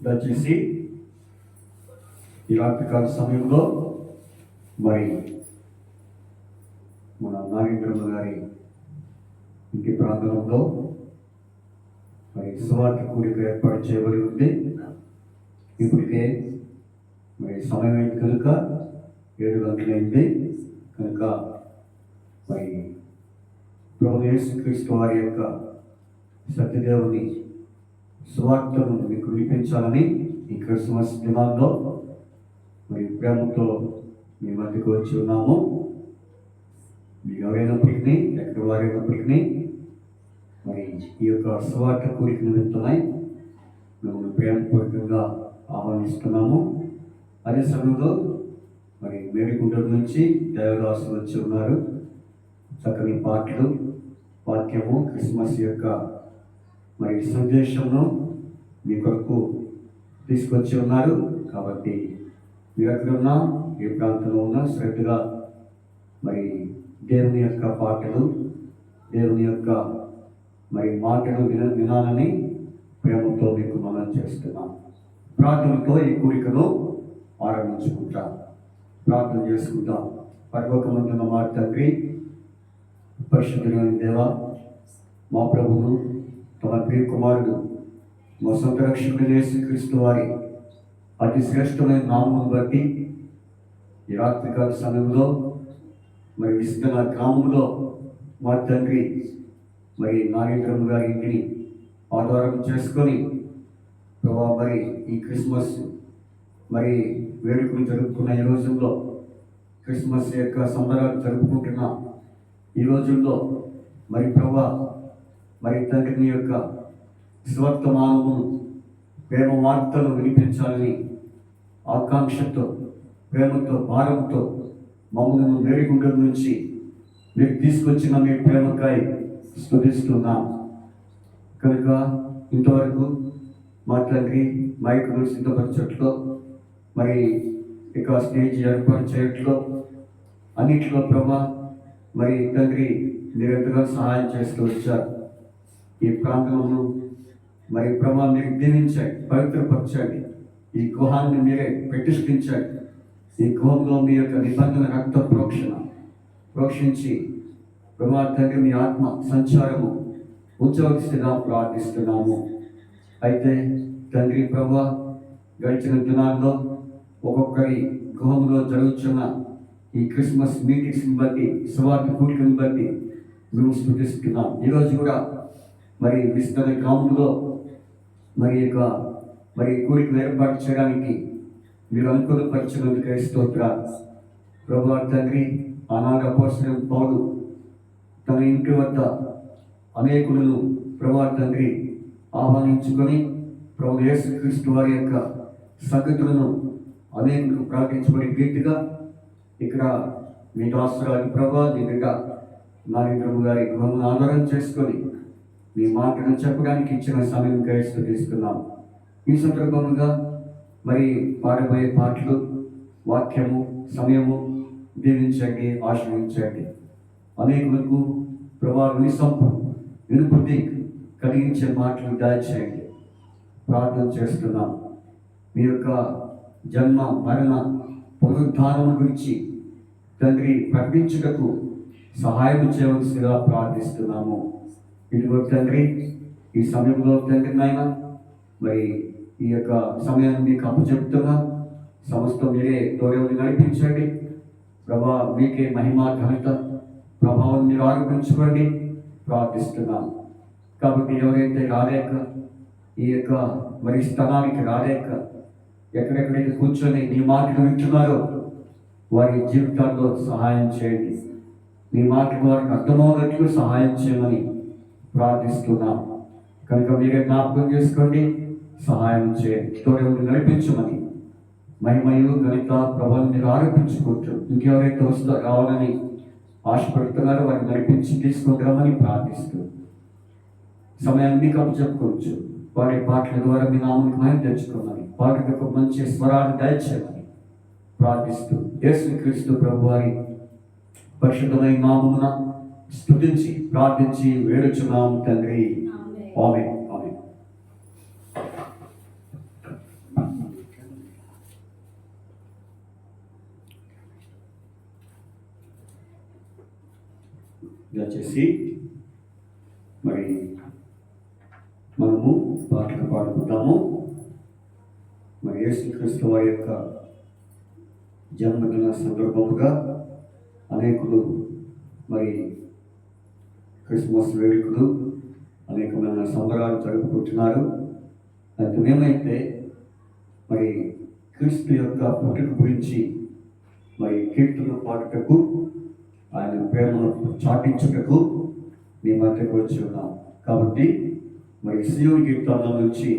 దయచేసి ఈ రాత్రికాల సమయంలో మరి మన నాగేంద్రమ్మ గారి ఇంటి ప్రాంగణంలో మరి సువార్త కూడిక ఏర్పాటు చేయబడి ఉంది. ఇప్పటికే మరి సమయం అయింది కనుక 7 గంటలైంది కనుక మరి ప్రభువు యేసుక్రీస్తు వారి యొక్క సత్యదేవుని సువార్తను మీకు వినిపించాలని ఈ క్రిస్మస్ దినాల్లో మరి ప్రేమతో మీ మధ్యకు వచ్చి ఉన్నాము. మీరు ఎవరైనప్పటికీ ఎక్కడ వారైనప్పటికీ మరి ఈ యొక్క సువార్త కూడిక నిమిత్తమై మేము ప్రేమపూర్వకంగా ఆహ్వానిస్తున్నాము. అదే సమయంలో మరి మేడిగుంటల నుంచి దేవదాసులు వచ్చి ఉన్నారు. చక్కని పాటలు, వాక్యము, క్రిస్మస్ యొక్క మరి సందేశంను మీ కొరకు తీసుకొచ్చి ఉన్నారు. కాబట్టి మీరు ఎక్కడ ఉన్నా, ఏ ప్రాంతంలో ఉన్నా శ్రద్ధగా మరి దేవుని యొక్క పాటలు, దేవుని యొక్క మరి మాటలు వినాలని ప్రేమతో మీకు మనం చేస్తున్నాం. ప్రార్థనతో ఈ కోరికను ఆరంభించుకుంటాం. ప్రార్థన చేసుకుంటాం. పరలోకమందున్న మా తండ్రి, పరిశుద్ధుడైన దేవా, మా ప్రభువును తమ ప్రియ కుమారుడు మా సొంత రక్షకుడైన యేసుక్రీస్తు వారి అతి శ్రేష్టమైన నామమును బట్టి ఈ రాత్రికాల సమయంలో మరి విస్తృత గ్రామంలో మా తండ్రి మరి నాగేంద్రమ్మ గారి ఇంటిని ఆధారం చేసుకొని ప్రభా మరి ఈ క్రిస్మస్ మరి వేడుకలు జరుపుకున్న ఈ రోజుల్లో, క్రిస్మస్ యొక్క సంబరాలు జరుపుకుంటున్న ఈ రోజుల్లో మరి ప్రభా మరి తండ్రిని యొక్క స్వర్తమానమును, ప్రేమ వార్తలు వినిపించాలని ఆకాంక్షతో, ప్రేమతో, భారంతో మమ్మల్ని మేడిగుండల నుంచి మీరు తీసుకొచ్చిన మీ ప్రేమకాయ స్తుతిస్తున్నాం. కనుక ఇంతవరకు మా తండ్రి మైకులు సిద్ధపరచట్లో, మరి ఇక స్టేజ్ ఏర్పాటు చేయట్లో, అన్నింటిలో ప్రభా మరి తండ్రి నిరంతరంగా సహాయం చేస్తూ వచ్చారు. ఈ ప్రాంతంలో మరి ప్రభా మీరు దీవించండి, పవిత్రపరచండి. ఈ గుహాన్ని మీరే ప్రతిష్ఠించండి. ఈ గుహంలో మీ యొక్క నిబంధన రక్త ప్రోక్షించి ప్రభా తండ్రి మీ ఆత్మ సంచారము ఉద్యోగిస్తున్నా ప్రార్థిస్తున్నాము. అయితే తండ్రి ప్రభా గడిచిన దినాల్లో ఒక్కొక్కరి గృహంలో జరుగుతున్న ఈ క్రిస్మస్ మీటింగ్స్ని బట్టి, సువార్త కూడికను బట్టి మేము స్తుతిస్తున్నాం. ఈరోజు కూడా మరి విస్తృత గ్రామంలో మరి కూడికను ఏర్పాటు చేయడానికి మీరు అనుకూలపరిచినందుకు స్తోత్రాలు. ప్రభువా తండ్రి, ఆనాడు అపోస్తలుడైన పౌలు తన ఇంటి వద్ద అనేకులను ప్రభువా తండ్రి ఆహ్వానించుకొని ప్రభువు యేసుక్రీస్తు వారి యొక్క సంగతులను అనేకులకు ప్రకటించబడి గట్టిగా ఇక్కడ మీ దాసురాలి ప్రభా నీ బిడ్డ నాగేంద్రమ్మ గారి గృహమును ఆధారం చేసుకొని మీ మాటను చెప్పడానికి ఇచ్చిన సమయం స్తుతిస్తున్నాం. ఈ సందర్భంగా మరి పాడబోయే పాటలు, వాక్యము, సమయము దీవించండి, ఆశ్రయించండి. అనేకులకు వినుబుద్ధి కలిగించే మాటలు దయచేయండి. ప్రార్థన చేస్తున్నాం. మీ యొక్క జన్మ, మరణ, పునరుద్ధానం గురించి తండ్రి ప్రకటించుటకు సహాయం చేయవలసిగా ప్రార్థిస్తున్నాము. ఇదిగో తండ్రి, ఈ సమయంలో తండ్రి నాయన మరి ఈ యొక్క సమయాన్ని మీకు అప్పచెప్తున్నా. సమస్తం మీరే తోడేవుని నడిపించండి ప్రభా. మీకే మహిమ, ఘనత, ప్రభావం మీరు ఆరోపించుకోండి ప్రార్థిస్తున్నాం. కాబట్టి ఎవరైతే రాలేక, ఈ యొక్క మరి స్థలానికి రాలేక ఎక్కడెక్కడైతే కూర్చొని నీ మాటలు వింటున్నారో వారి జీవితాల్లో సహాయం చేయండి. నీ మాటలు వారికి అర్థమవునట్లు సహాయం చేయమని ప్రార్థిస్తున్నాం. కనుక మీరే జ్ఞాపకం చేసుకోండి, సహాయం చేయండి, తోడేవుని నడిపించమని మహిమయు, ఘనత, ప్రభావం మీరు ఆరోపించుకుంటూ ఇంకెవరైతే రావాలని ఆశపడుతున్నారో వారిని నడిపించి తీసుకుంటామని ప్రార్థిస్తూ సమయాన్ని మీకు అప్పచెప్పుకోవచ్చు. వారి పాటల ద్వారా మీ నామానికి మహిమ తెచ్చుకోమని, పాటలకు మంచి స్వరాన్ని దయచేయమని ప్రార్థిస్తూ యేసుక్రీస్తు ప్రభు వారి పరిశుద్ధమైన నామమున స్తుతించి ప్రార్థించి వేడుచున్నాము తండ్రి. ఆమేన్. కలిసి మరి మనము పాటలు పాడుకుంటాము. మరి యేసుక్రీస్తు వారి యొక్క జన్మదిన సందర్భముగా అనేకులు మరి క్రిస్మస్ వేడుకలు అనేకమైన సంబరాలు జరుపుకుంటున్నారు. అయితే మేమైతే మరి క్రీస్తు యొక్క పుట్టుక గురించి మరి కీర్తనలు పాడుటకు, ఆయన ప్రేమను చాటించుటకు మీ మధ్యకు వచ్చి ఉన్నాం. కాబట్టి మరి సియోను కీర్తనల నుంచి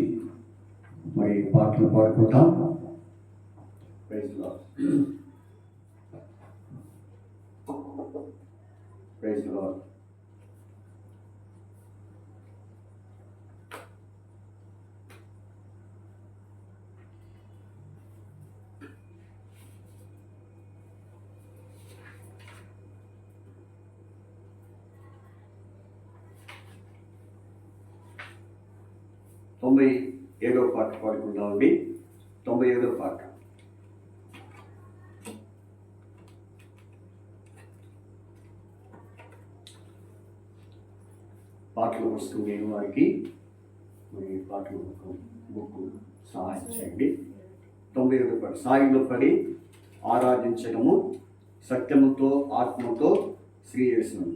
మరి పాటలు పాడుకుంటాం. Praise lord. Praise lord. తొంభై 97వ పాట పాడుకుందామండి. 97వ పాట. పాటలు వస్తూ నేను వారికి మరి పాటలు బుక్ సహాయం చేయండి. 97వ పాట. సాయిలో పడి ఆరాధించడము సత్యముతో ఆత్మతో శ్రీ యేసును.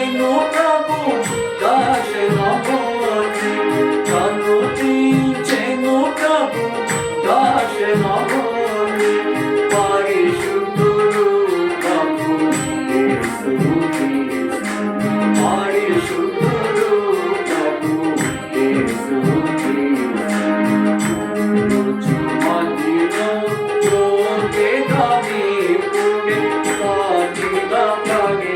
కనుదించెను ప్రభు దర్శనమోచి కనుదించెను ప్రభు దర్శనమోచి పరిశుద్ధుడు ప్రభు యేసు క్రీస్తు పరిశుద్ధుడు ప్రభు యేసు క్రీస్తు మదిలో యోగే కవి పుణ్య సాగిల పగే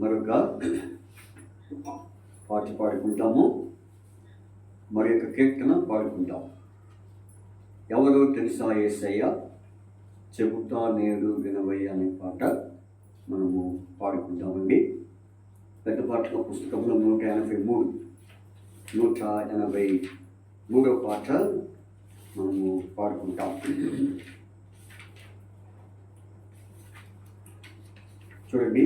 మరొక పాట పాడుకుంటాము, మరి యొక్క కీర్తన పాడుకుంటాం. ఎవరో తెలుసా యేసయ్య చెబుతా నేడు వినవయ్య అనే పాట మనము పాడుకుంటామండి. పెద్ద పాటల పుస్తకంలో 183 పాట మనము పాడుకుంటాం. చూడండి,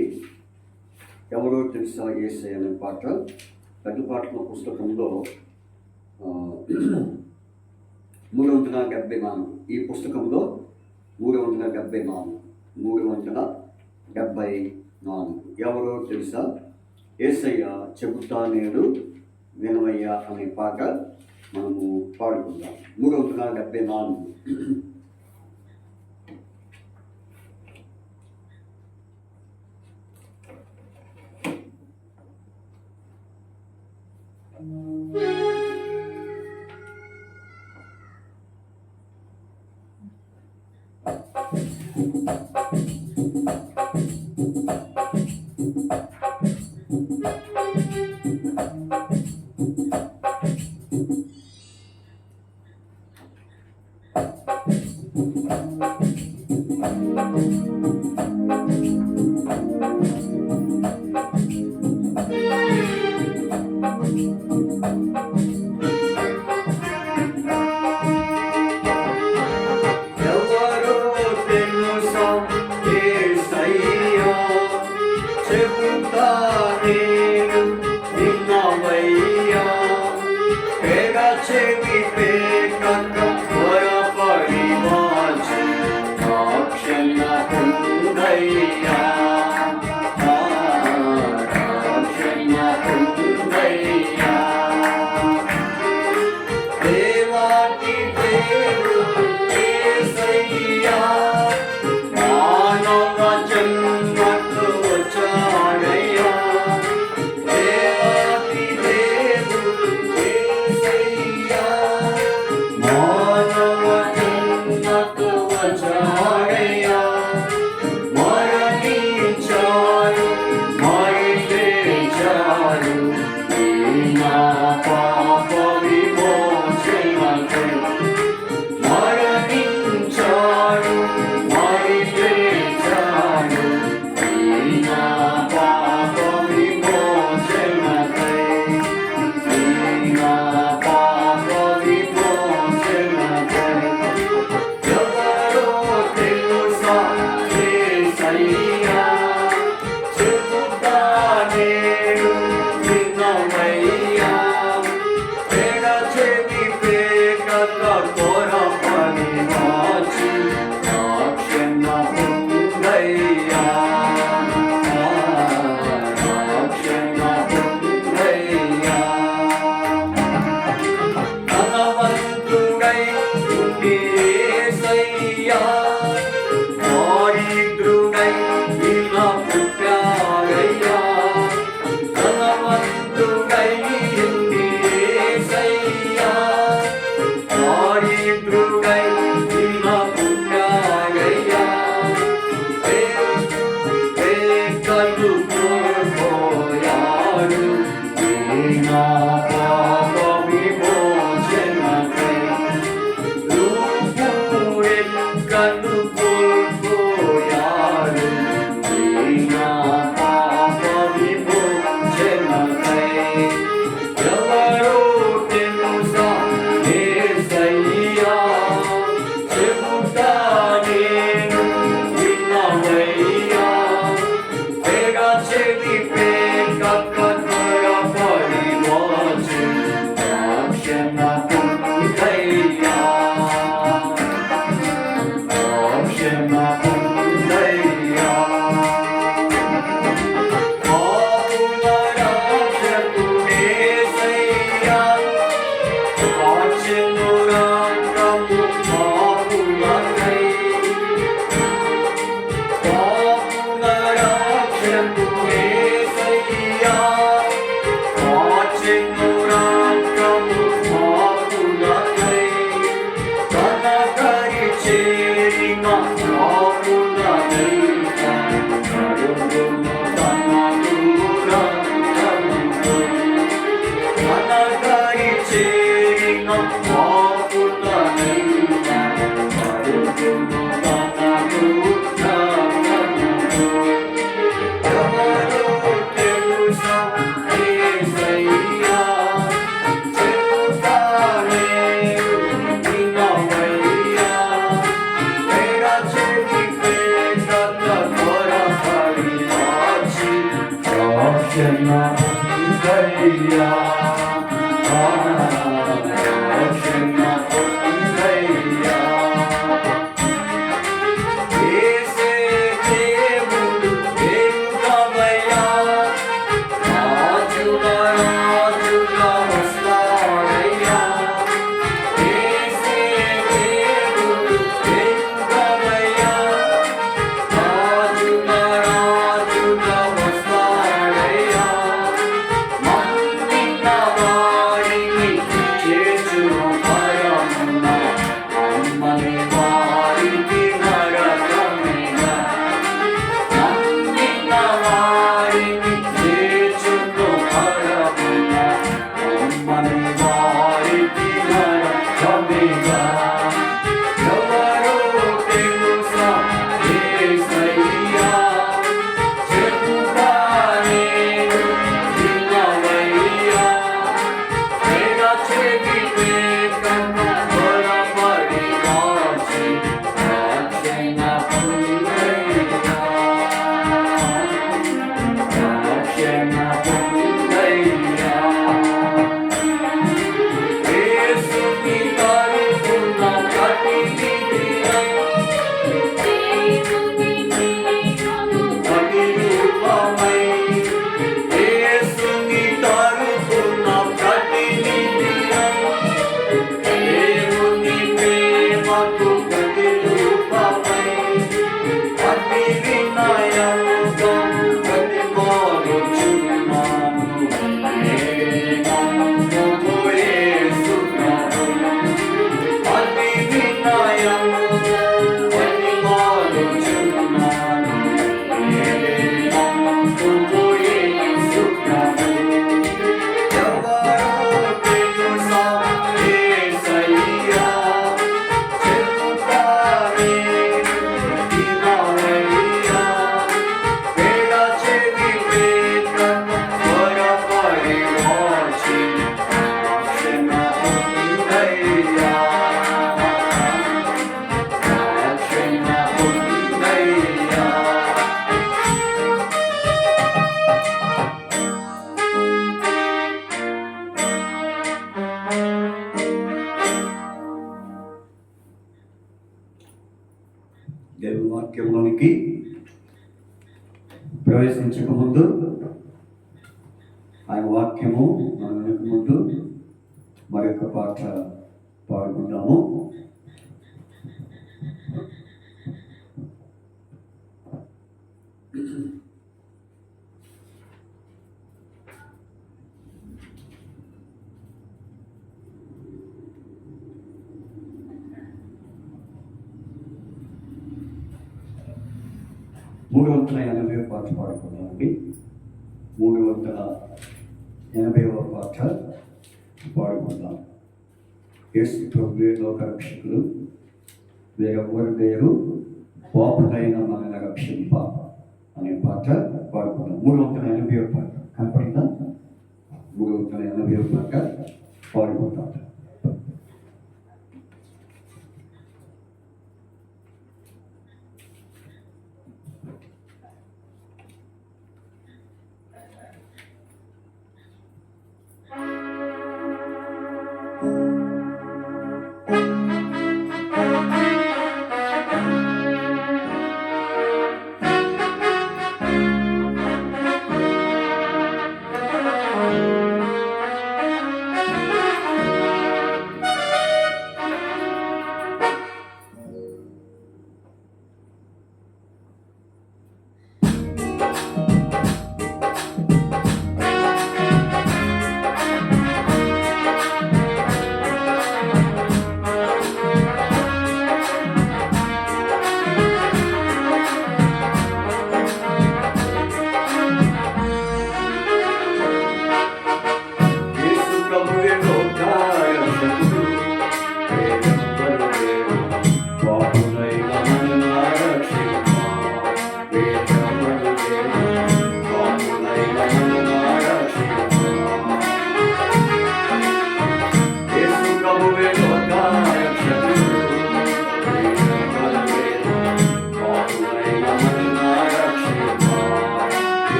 ఎవరో తెలుసా యేసయ్య అనే పాట పెద్ద పాటల పుస్తకంలో 374. ఈ పుస్తకంలో 374 4 ఎవరో తెలుసా? యేసయ్య చెబుతా నేడు వినవయ్యా అనే పాట మనము పాడుకుందాం. 374. ప్రవేశించక ముందు ఆయన వాక్యము మన వెనక ముందు మరొక పాట పాడుకుందాము. మూడు వందల 80 పాట పాడుకున్నామండి. 380వ పాట పాడుకుందాం. యేసు ప్రభువే లోకరక్షకులు, వేరెవ్వరు లేరు పాపులైన మనల్ని రక్షింప అనే పాట పాడుకుందాం. 380వ పాట కనపడిందా? 380వ పాట పాడుకుందాం.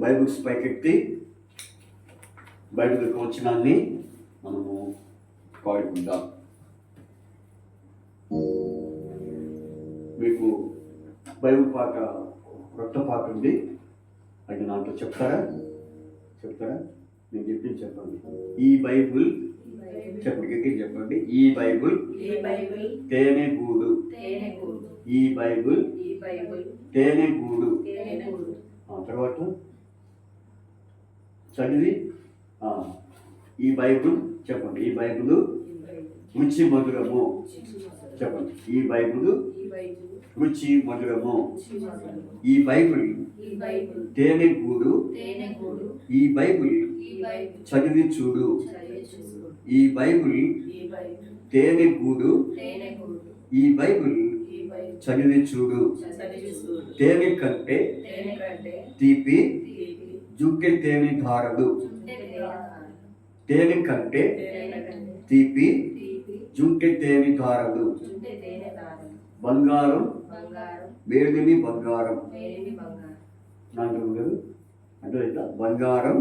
బైబిల్స్ పైకెత్తి బైబిల్ వచనాన్ని మనము పాడుకుందాం. మీకు బైబిల్ పాట, కొత్త పాట ఉంది, అది నాతో చెప్తారా? నేను చెప్పింది చెప్పండి. ఈ బైబిల్ చెప్పండి, గట్టి చెప్పండి. ఈ బైబిల్ తేనె గూడు. ఈ బైబిల్ తేనె గూడు. తర్వాత చదివి ఈ బైబిల్ చెప్పండి. ఈ బైబిల్ రుచి మధురము. చెప్పండి. ఈ బైబిల్ రుచి మధురము. ఈ బైబిల్ తేనె గూడు. ఈ బైబిల్ చదివి చూడు. ఈ బైబిల్ తేనె గూడు. ఈ బైబిల్ చదివి చూడు. తేనె కంటే తీపి జుంకె తేనె ధారలు. తేనె కంటే తీపి జుంకె తేనె ధారలు. బంగారం మేలిమి బంగారం. నాకు అంటే బంగారం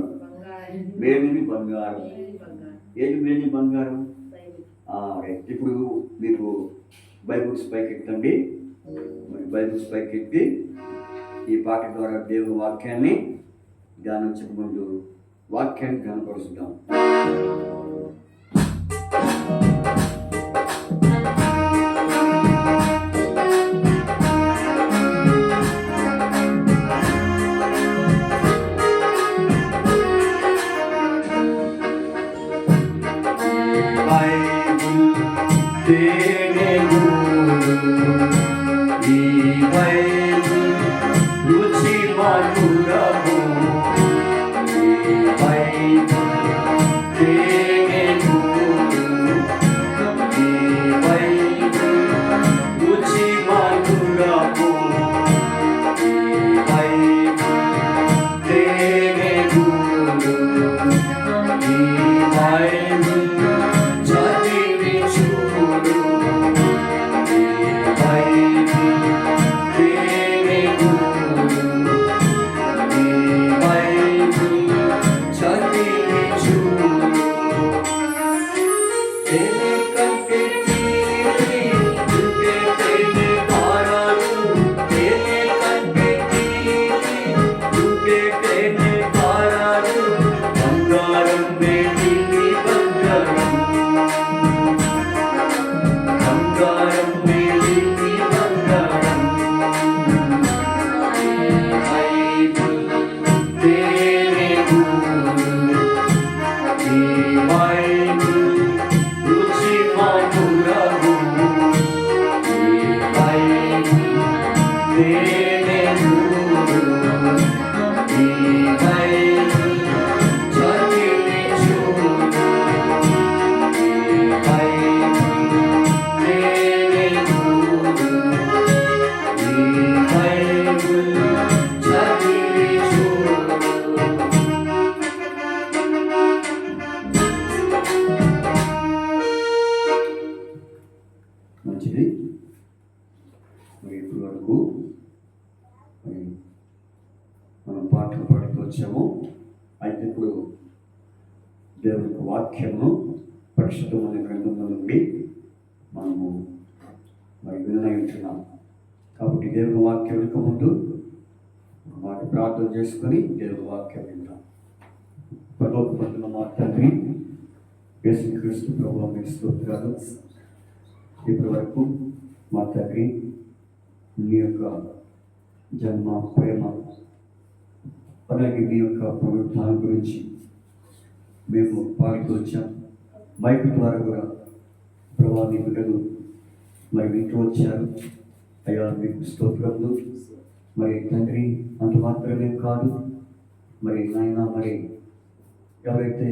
మేలిమి బంగారం. ఏది మేలిమి బంగారం? ఇప్పుడు మీకు బైబిల్స్ పైకి ఎత్తండి. బైబిల్స్ పైకి ఎత్తి ఈ పాట ద్వారా దేవుని వాక్యాన్ని ధ్యానించక ముందు వాక్యాన్ని ధ్యానపరుచుదాం. మంచిది. ఇప్పటి వరకు మనం పాటలు పాడుతూ వచ్చాము. అయితే ఇప్పుడు దేవుని వాక్యము పరిశుద్ధమైన గ్రంథంలో నుండి మనము వినయించున్నాం. కాబట్టి దేవుని వాక్యం వెనుక ముందు మాట ప్రార్థన చేసుకొని దేవుని వాక్యం వింటాం. పరలోకమందున్న మా తండ్రి యేసుక్రీస్తు ప్రభువు మీకు స్తోత్రాలు. ఇప్పటి వరకు మా తండ్రి నీ యొక్క జన్మ, ప్రేమ, అలాగే నీ యొక్క పునరుద్ధానం గురించి మేము పాడుతూ వచ్చాం. మైక్ ద్వారా కూడా ప్రభావ నీ బిడ్డలు వింటూ వచ్చారు. అయ్యా మీకు స్తోత్రములు. తండ్రి అంత మాత్రమే కాదు, నాయన ఎవరైతే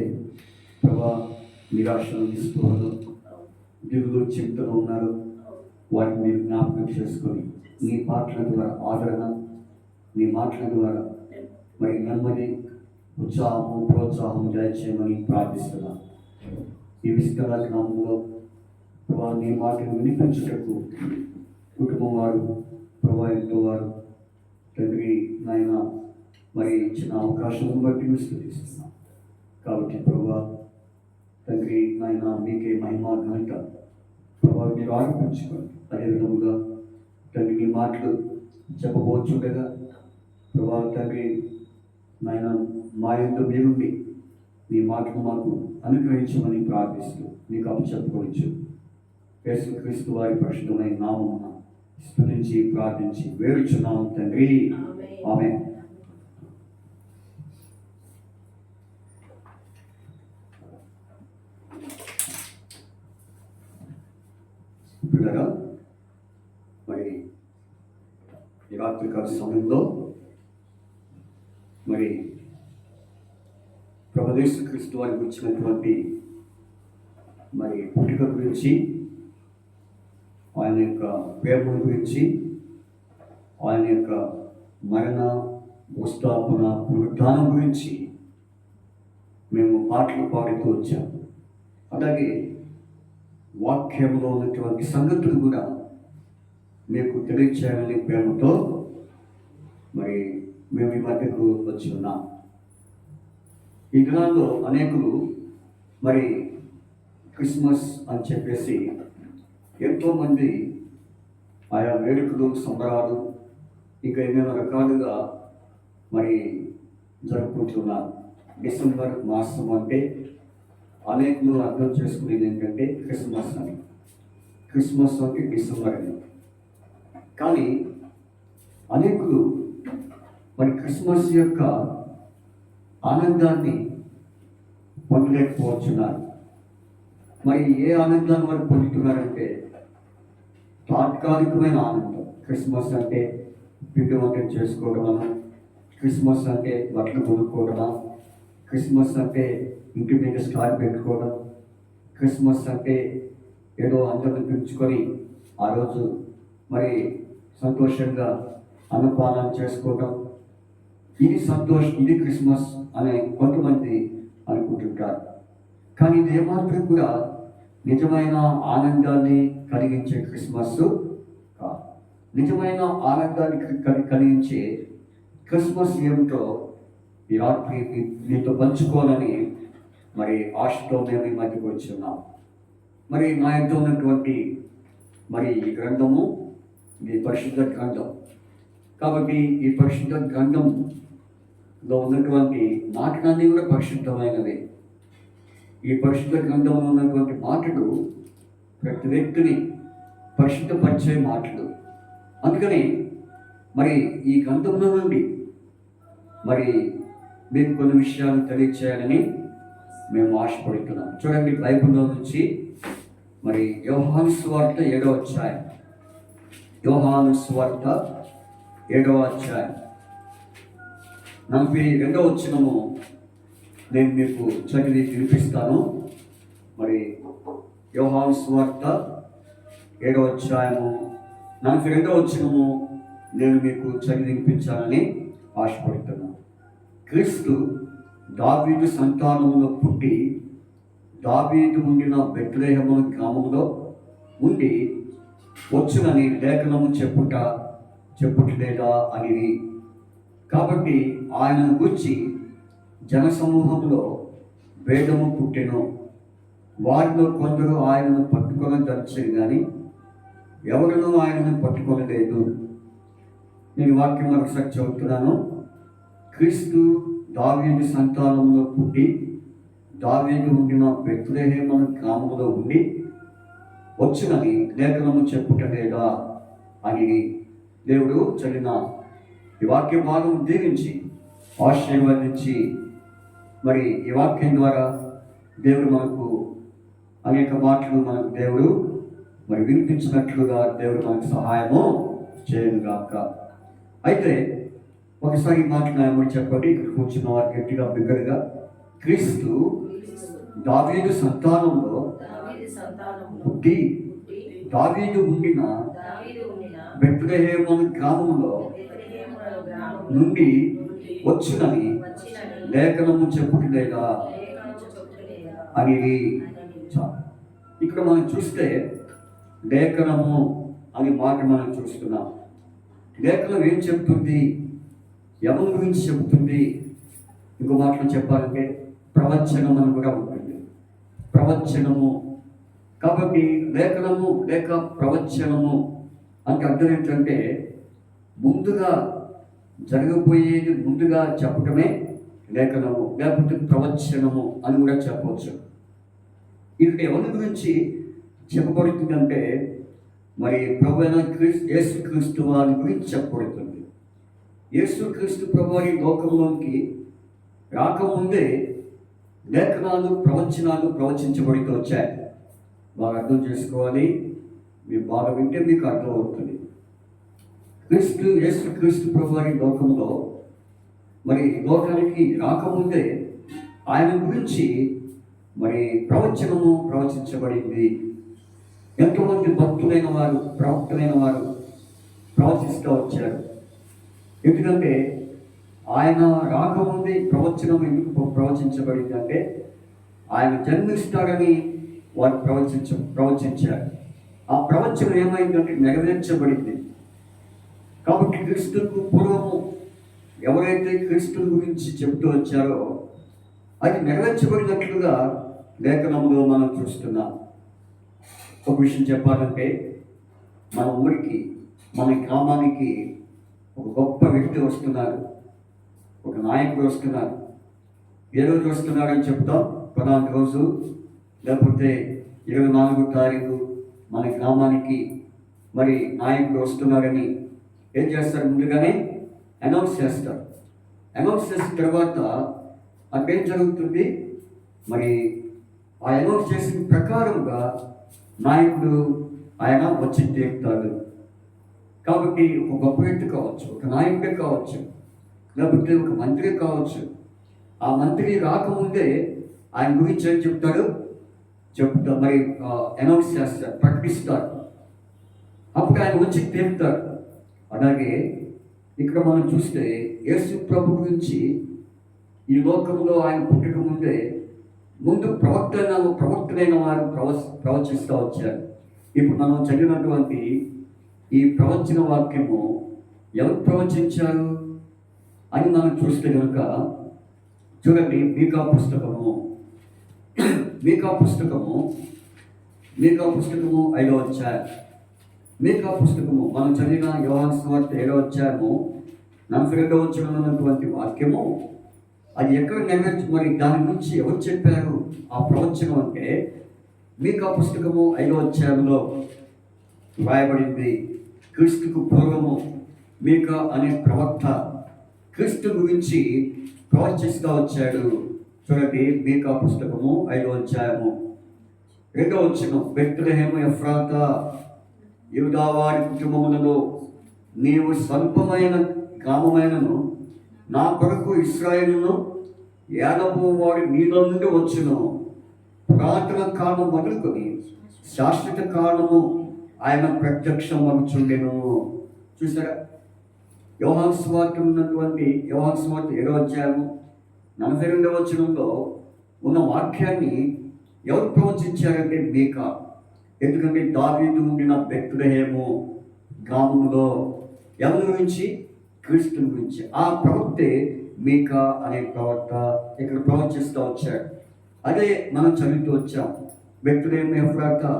ప్రభా నిరాశను నిస్పృహలు దిగులు చింతలో ఉన్నారో వాటిని మీరు జ్ఞాపకం చేసుకొని నీ పాటల ద్వారా ఆదరణ, నీ మాటల ద్వారా నెమ్మది, ఉత్సాహము, ప్రోత్సాహం దయచేయమని ప్రార్థిస్తున్నాను. ఈ విస్తరణ నామంలో ప్రభా నీ మాటను వినిపించుటకు కుటుంబం వారు, ప్రభా ఇంట్లో వారు తండ్రి నాయన మరి ఇచ్చిన అవకాశం బట్టి స్తుతిస్తున్నాం. కాబట్టి ప్రభువా తండ్రి నాయన మీకే మహిమ ఘనత ప్రభావం మీరు ఆరోపించుకోండి. అదేవిధముగా తండ్రి మీ మాటలు చెప్పబోచుండగా ప్రభావ తండ్రి నాయన మా యందు మీరుండి మీ మాటలు మాకు అనుగ్రహించమని ప్రార్థిస్తూ మీకు అప్పచెప్పుకోవచ్చు. యేసుక్రీస్తు వారి పరిశుద్ధమైన నామమున స్తుతించి ప్రార్థించి వేడుచున్నాము తండ్రి, ఆమేన్. పిల్లగా మరి ఈ రాత్రికాల సమయంలో మరి ప్రభు యేసుక్రీస్తు వారికి వచ్చినటువంటి మరి పుట్టుక గురించి, ఆయన యొక్క ప్రేమ గురించి, ఆయన యొక్క మరణ భూస్థాపన పునరుద్ధానం గురించి మేము పాటలు పాడుతూ వచ్చాము. అలాగే వాక్యంలో ఉన్నటువంటి సంగతులు కూడా మీకు తెలియచేయాలని ప్రేమతో మరి మేము ఈ మధ్యకు వచ్చి ఉన్నాం. ఈ దినాల్లో అనేకులు మరి క్రిస్మస్ అని చెప్పేసి ఎంతోమంది ఆయా వేడుకలు, సంబరాలు ఇంకా ఎన్నో రకాలుగా మరి జరుపుకుంటున్నారు. డిసెంబర్ మాసం అంటే అనేకులు అర్థం చేసుకునేది ఏంటంటే క్రిస్మస్ అని. క్రిస్మస్ అంటే డిసెంబర్ అని. కానీ అనేకులు మరి క్రిస్మస్ యొక్క ఆనందాన్ని పొందలేకపోతున్నారు. మరి ఏ ఆనందాన్ని వారు పొందుతున్నారంటే తాత్కాలికమైన ఆనందం. క్రిస్మస్ అంటే పిండి వంటలు చేసుకోవడమా, క్రిస్మస్ అంటే బట్టలు కొనుక్కోవడమా, క్రిస్మస్ అంటే ఇంటి మీద స్టార్ పెట్టుకోవడం, క్రిస్మస్ అంటే ఏదో అందరిని పిలుచుకొని ఆ రోజు మరి సంతోషంగా అన్నపానం చేసుకోవడం, ఇది క్రిస్మస్ అనే కొంతమంది అనుకుంటుంటారు. కానీ ఇది ఏమాత్రం కూడా నిజమైన ఆనందాన్ని కలిగించే క్రిస్మస్ కాదు. నిజమైన ఆనందాన్ని కలిగించే క్రిస్మస్ ఏమిటో ఈ రాత్రి మీతో పంచుకోవాలని మరి ఆశతో మేము ఈ మధ్యకు వచ్చి ఉన్నాం. మరి నా యొక్క ఉన్నటువంటి మరి ఈ గ్రంథము ఇది పరిశుద్ధ గ్రంథం. కాబట్టి ఈ పరిశుద్ధ గ్రంథంలో ఉన్నటువంటి మాటలన్నీ కూడా పరిశుద్ధమైనవి. ఈ పరిశుద్ధ గ్రంథంలో ఉన్నటువంటి మాటలు ప్రతి వ్యక్తిని పరిశుద్ధపరిచే మాటలు. అందుకని మరి ఈ గ్రంథంలో నుండి మరి మీకు కొన్ని విషయాలు తెలియచేయాలని మేము ఆశపడుతున్నాం. చూడండి, బైబిల్లో నుంచి మరి యోహాను సువార్త 7వ అధ్యాయం. యోహాను సువార్త 7వ అధ్యాయం 42వ వచనము నేను మీకు చదివి వినిపిస్తాను. మరి యోహాను సువార్త 7వ అధ్యాయము 42వ వచనము నేను మీకు చదివి వినిపించాలని ఆశపడుతున్నాను. క్రీస్తు దావీదు సంతానంలో పుట్టి దావీదు ఉండిన బెత్లెహేము గ్రామంలో ఉండి వచ్చునని లేఖనము చెప్పుటలేదా అని. కాబట్టి ఆయనను గూర్చి జనసమూహంలో భేదము పుట్టెను. వారిలో కొందరు ఆయనను పట్టుకొనదలిచారు కానీ ఎవరినూ ఆయనను పట్టుకొనలేదు. నేను వాక్యం మరొకసారి చదువుతున్నాను. క్రీస్తు దావీదు సంతానంలో పుట్టి దావీదు ఉండిన బెత్లెహేము గ్రామంలో ఉండి వచ్చునని లేఖనము చెప్పుటలేదా అని. దేవుడు చదివిన ఈ వాక్య భాగం దీవించి ఆశీర్వదించి మరి ఈ వాక్యం ద్వారా దేవుడు మనకు అనేక మాటలు మనకు దేవుడు మరి వినిపించినట్లుగా దేవుడు మనకు సహాయము చేయనుగాక. అయితే ఒకసారి మాట్లాడమని చెప్పండి. ఇక్కడ కూర్చున్న వారు గట్టిగా బిగ్గరగా, క్రీస్తు దావీదు సంతానంలో పుట్టి దావీదు ఉండిన బెత్లెహేము గ్రామంలో నుండి వచ్చునని లేఖనము చెప్పుటలేదా అని. ఇక్కడ మనం చూస్తే లేఖనము అనే మాట మనం చూస్తున్నాం. లేఖనం ఏం చెప్తుంది ఎవరి గురించి చెబుతుంది? ఇంకో మాటలు చెప్పాలంటే ప్రవచనం అని కూడా ఉంటుంది. ప్రవచనము కాబట్టి లేఖనము లేక ప్రవచనము అంటే అర్థం ఏంటంటే ముందుగా జరగబోయేది ముందుగా చెప్పటమే లేఖనము, లేకపోతే ప్రవచనము అని కూడా చెప్పవచ్చు. ఇది ఎవరి గురించి చెప్పబడుతుందంటే మరి ప్రభువైన యేసుక్రీస్తు వారి గురించి చెప్పబడుతుంది. యేసుక్రీస్తు ప్రభు ఈ లోకంలోకి రాకముందే లేఖనాలు ప్రవచనాలు ప్రవచించబడుతూ వచ్చాయి. బాగా అర్థం చేసుకోవాలి. మీరు బాగా వింటే మీకు అర్థమవుతుంది. యేసుక్రీస్తు ప్రభు ఈ లోకంలో మరి లోకానికి రాకముందే ఆయన గురించి మరి ప్రవచనము ప్రవచించబడింది. ఎంతోమంది భక్తులైన వారు, ప్రవక్తలైన వారు ప్రవచిస్తూ వచ్చారు. ఎందుకంటే ఆయన రాకముందే ప్రవచనం ఎందుకు ప్రవచించబడింది అంటే ఆయన జన్మిస్తాడని వారు ప్రవచించారు. ఆ ప్రవచనం ఏమైందంటే నెరవేర్చబడింది. కాబట్టి క్రీస్తుకు పూర్వము ఎవరైతే క్రీస్తు గురించి చెబుతూ వచ్చారో అది నెరవేర్చబడినట్లుగా లేఖనంలో మనం చూస్తున్నాం. ఒక విషయం చెప్పాలంటే మన ఊరికి, మన గ్రామానికి ఒక గొప్ప వ్యక్తి వస్తున్నారు, ఒక నాయకుడు వస్తున్నారు. ఏ రోజు వస్తున్నారని చెప్తాం? పలానా రోజు, లేకపోతే 24వ తారీఖు మన గ్రామానికి మరి నాయకుడు వస్తున్నారని ఏం చేస్తారు? ముందుగానే అనౌన్స్ చేస్తారు. అనౌన్స్ చేసిన తర్వాత అక్కడేం జరుగుతుంది? మరి ఆ అనౌన్స్ చేసిన ప్రకారంగా నాయకుడు ఆయన వచ్చి తీరుతాడు. కాబట్టి ఒక గొప్ప వ్యక్తి కావచ్చు, ఒక నాయకుడే కావచ్చు, లేకపోతే ఒక మంత్రి కావచ్చు. ఆ మంత్రి రాకముందే ఆయన గురించి ఏం చెప్తాడు? మరి అనౌన్స్ చేస్తారు, ప్రకటిస్తారు. అప్పుడు ఆయన వచ్చి తీరుతాడు. అలాగే ఇక్కడ మనం చూస్తే యేసు ప్రభు గురించి ఈ లోకంలో ఆయన పుట్టక ముందు ప్రవక్తలైన వారు ప్రవచిస్తూ వచ్చారు. ఇప్పుడు మనం చదివినటువంటి ఈ ప్రవచన వాక్యము ఎవరు ప్రవచించారు అని మనం చూస్తే కనుక చూడండి, మీకా పుస్తకము 5వ అధ్యాయం. మీకా పుస్తకము మనం చదివిన యోహాను సువార్త 7వ అధ్యాయము 42వ వచనంలో ఉన్నటువంటి వాక్యము అది ఎక్కడ మరి దాని గురించి ఎవరు చెప్పారు ఆ ప్రవచనం అంటే మీకా పుస్తకము 5వ అధ్యాయంలో రాయబడింది. క్రీస్తుకు పూర్వము మీకా అనే ప్రవక్త క్రీస్తు గురించి ప్రవచిస్తూ వచ్చాడు. చూడండి, మీకా పుస్తకము 5వ అధ్యాయము 2వ వచనం. బెత్లెహేము ఎఫ్రాతా, యూదావారి కుటుంబములలో నీవు స్వల్పమైన గ్రామమైనను నా కొరకు ఇశ్రాయేలును ఏలబోవాడు నీలో నుండి వచ్చును. పురాతన కాలం మొదలుకొని శాశ్వత కాలము ఆయన ప్రత్యక్షం అనుచుండెను. చూసారా? యోహాను సువార్త ఉన్నటువంటి యోహాను సువార్త 7వ అధ్యాయము 42వ వచనంలో ఉన్న వాక్యాన్ని ఎవరు ప్రవచించారంటే మీకా. ఎందుకంటే దావీదు ఉండిన బెత్లెహేము గ్రామంలో ఎవరి గురించి? క్రీస్తు గురించి. ఆ ప్రవక్తే మీకా అనే ప్రవక్త ఇక్కడ ప్రవచిస్తూ వచ్చాడు. అదే మనం చదువుతూ వచ్చాం. బెత్లెహేము ఎఫ్రాతా,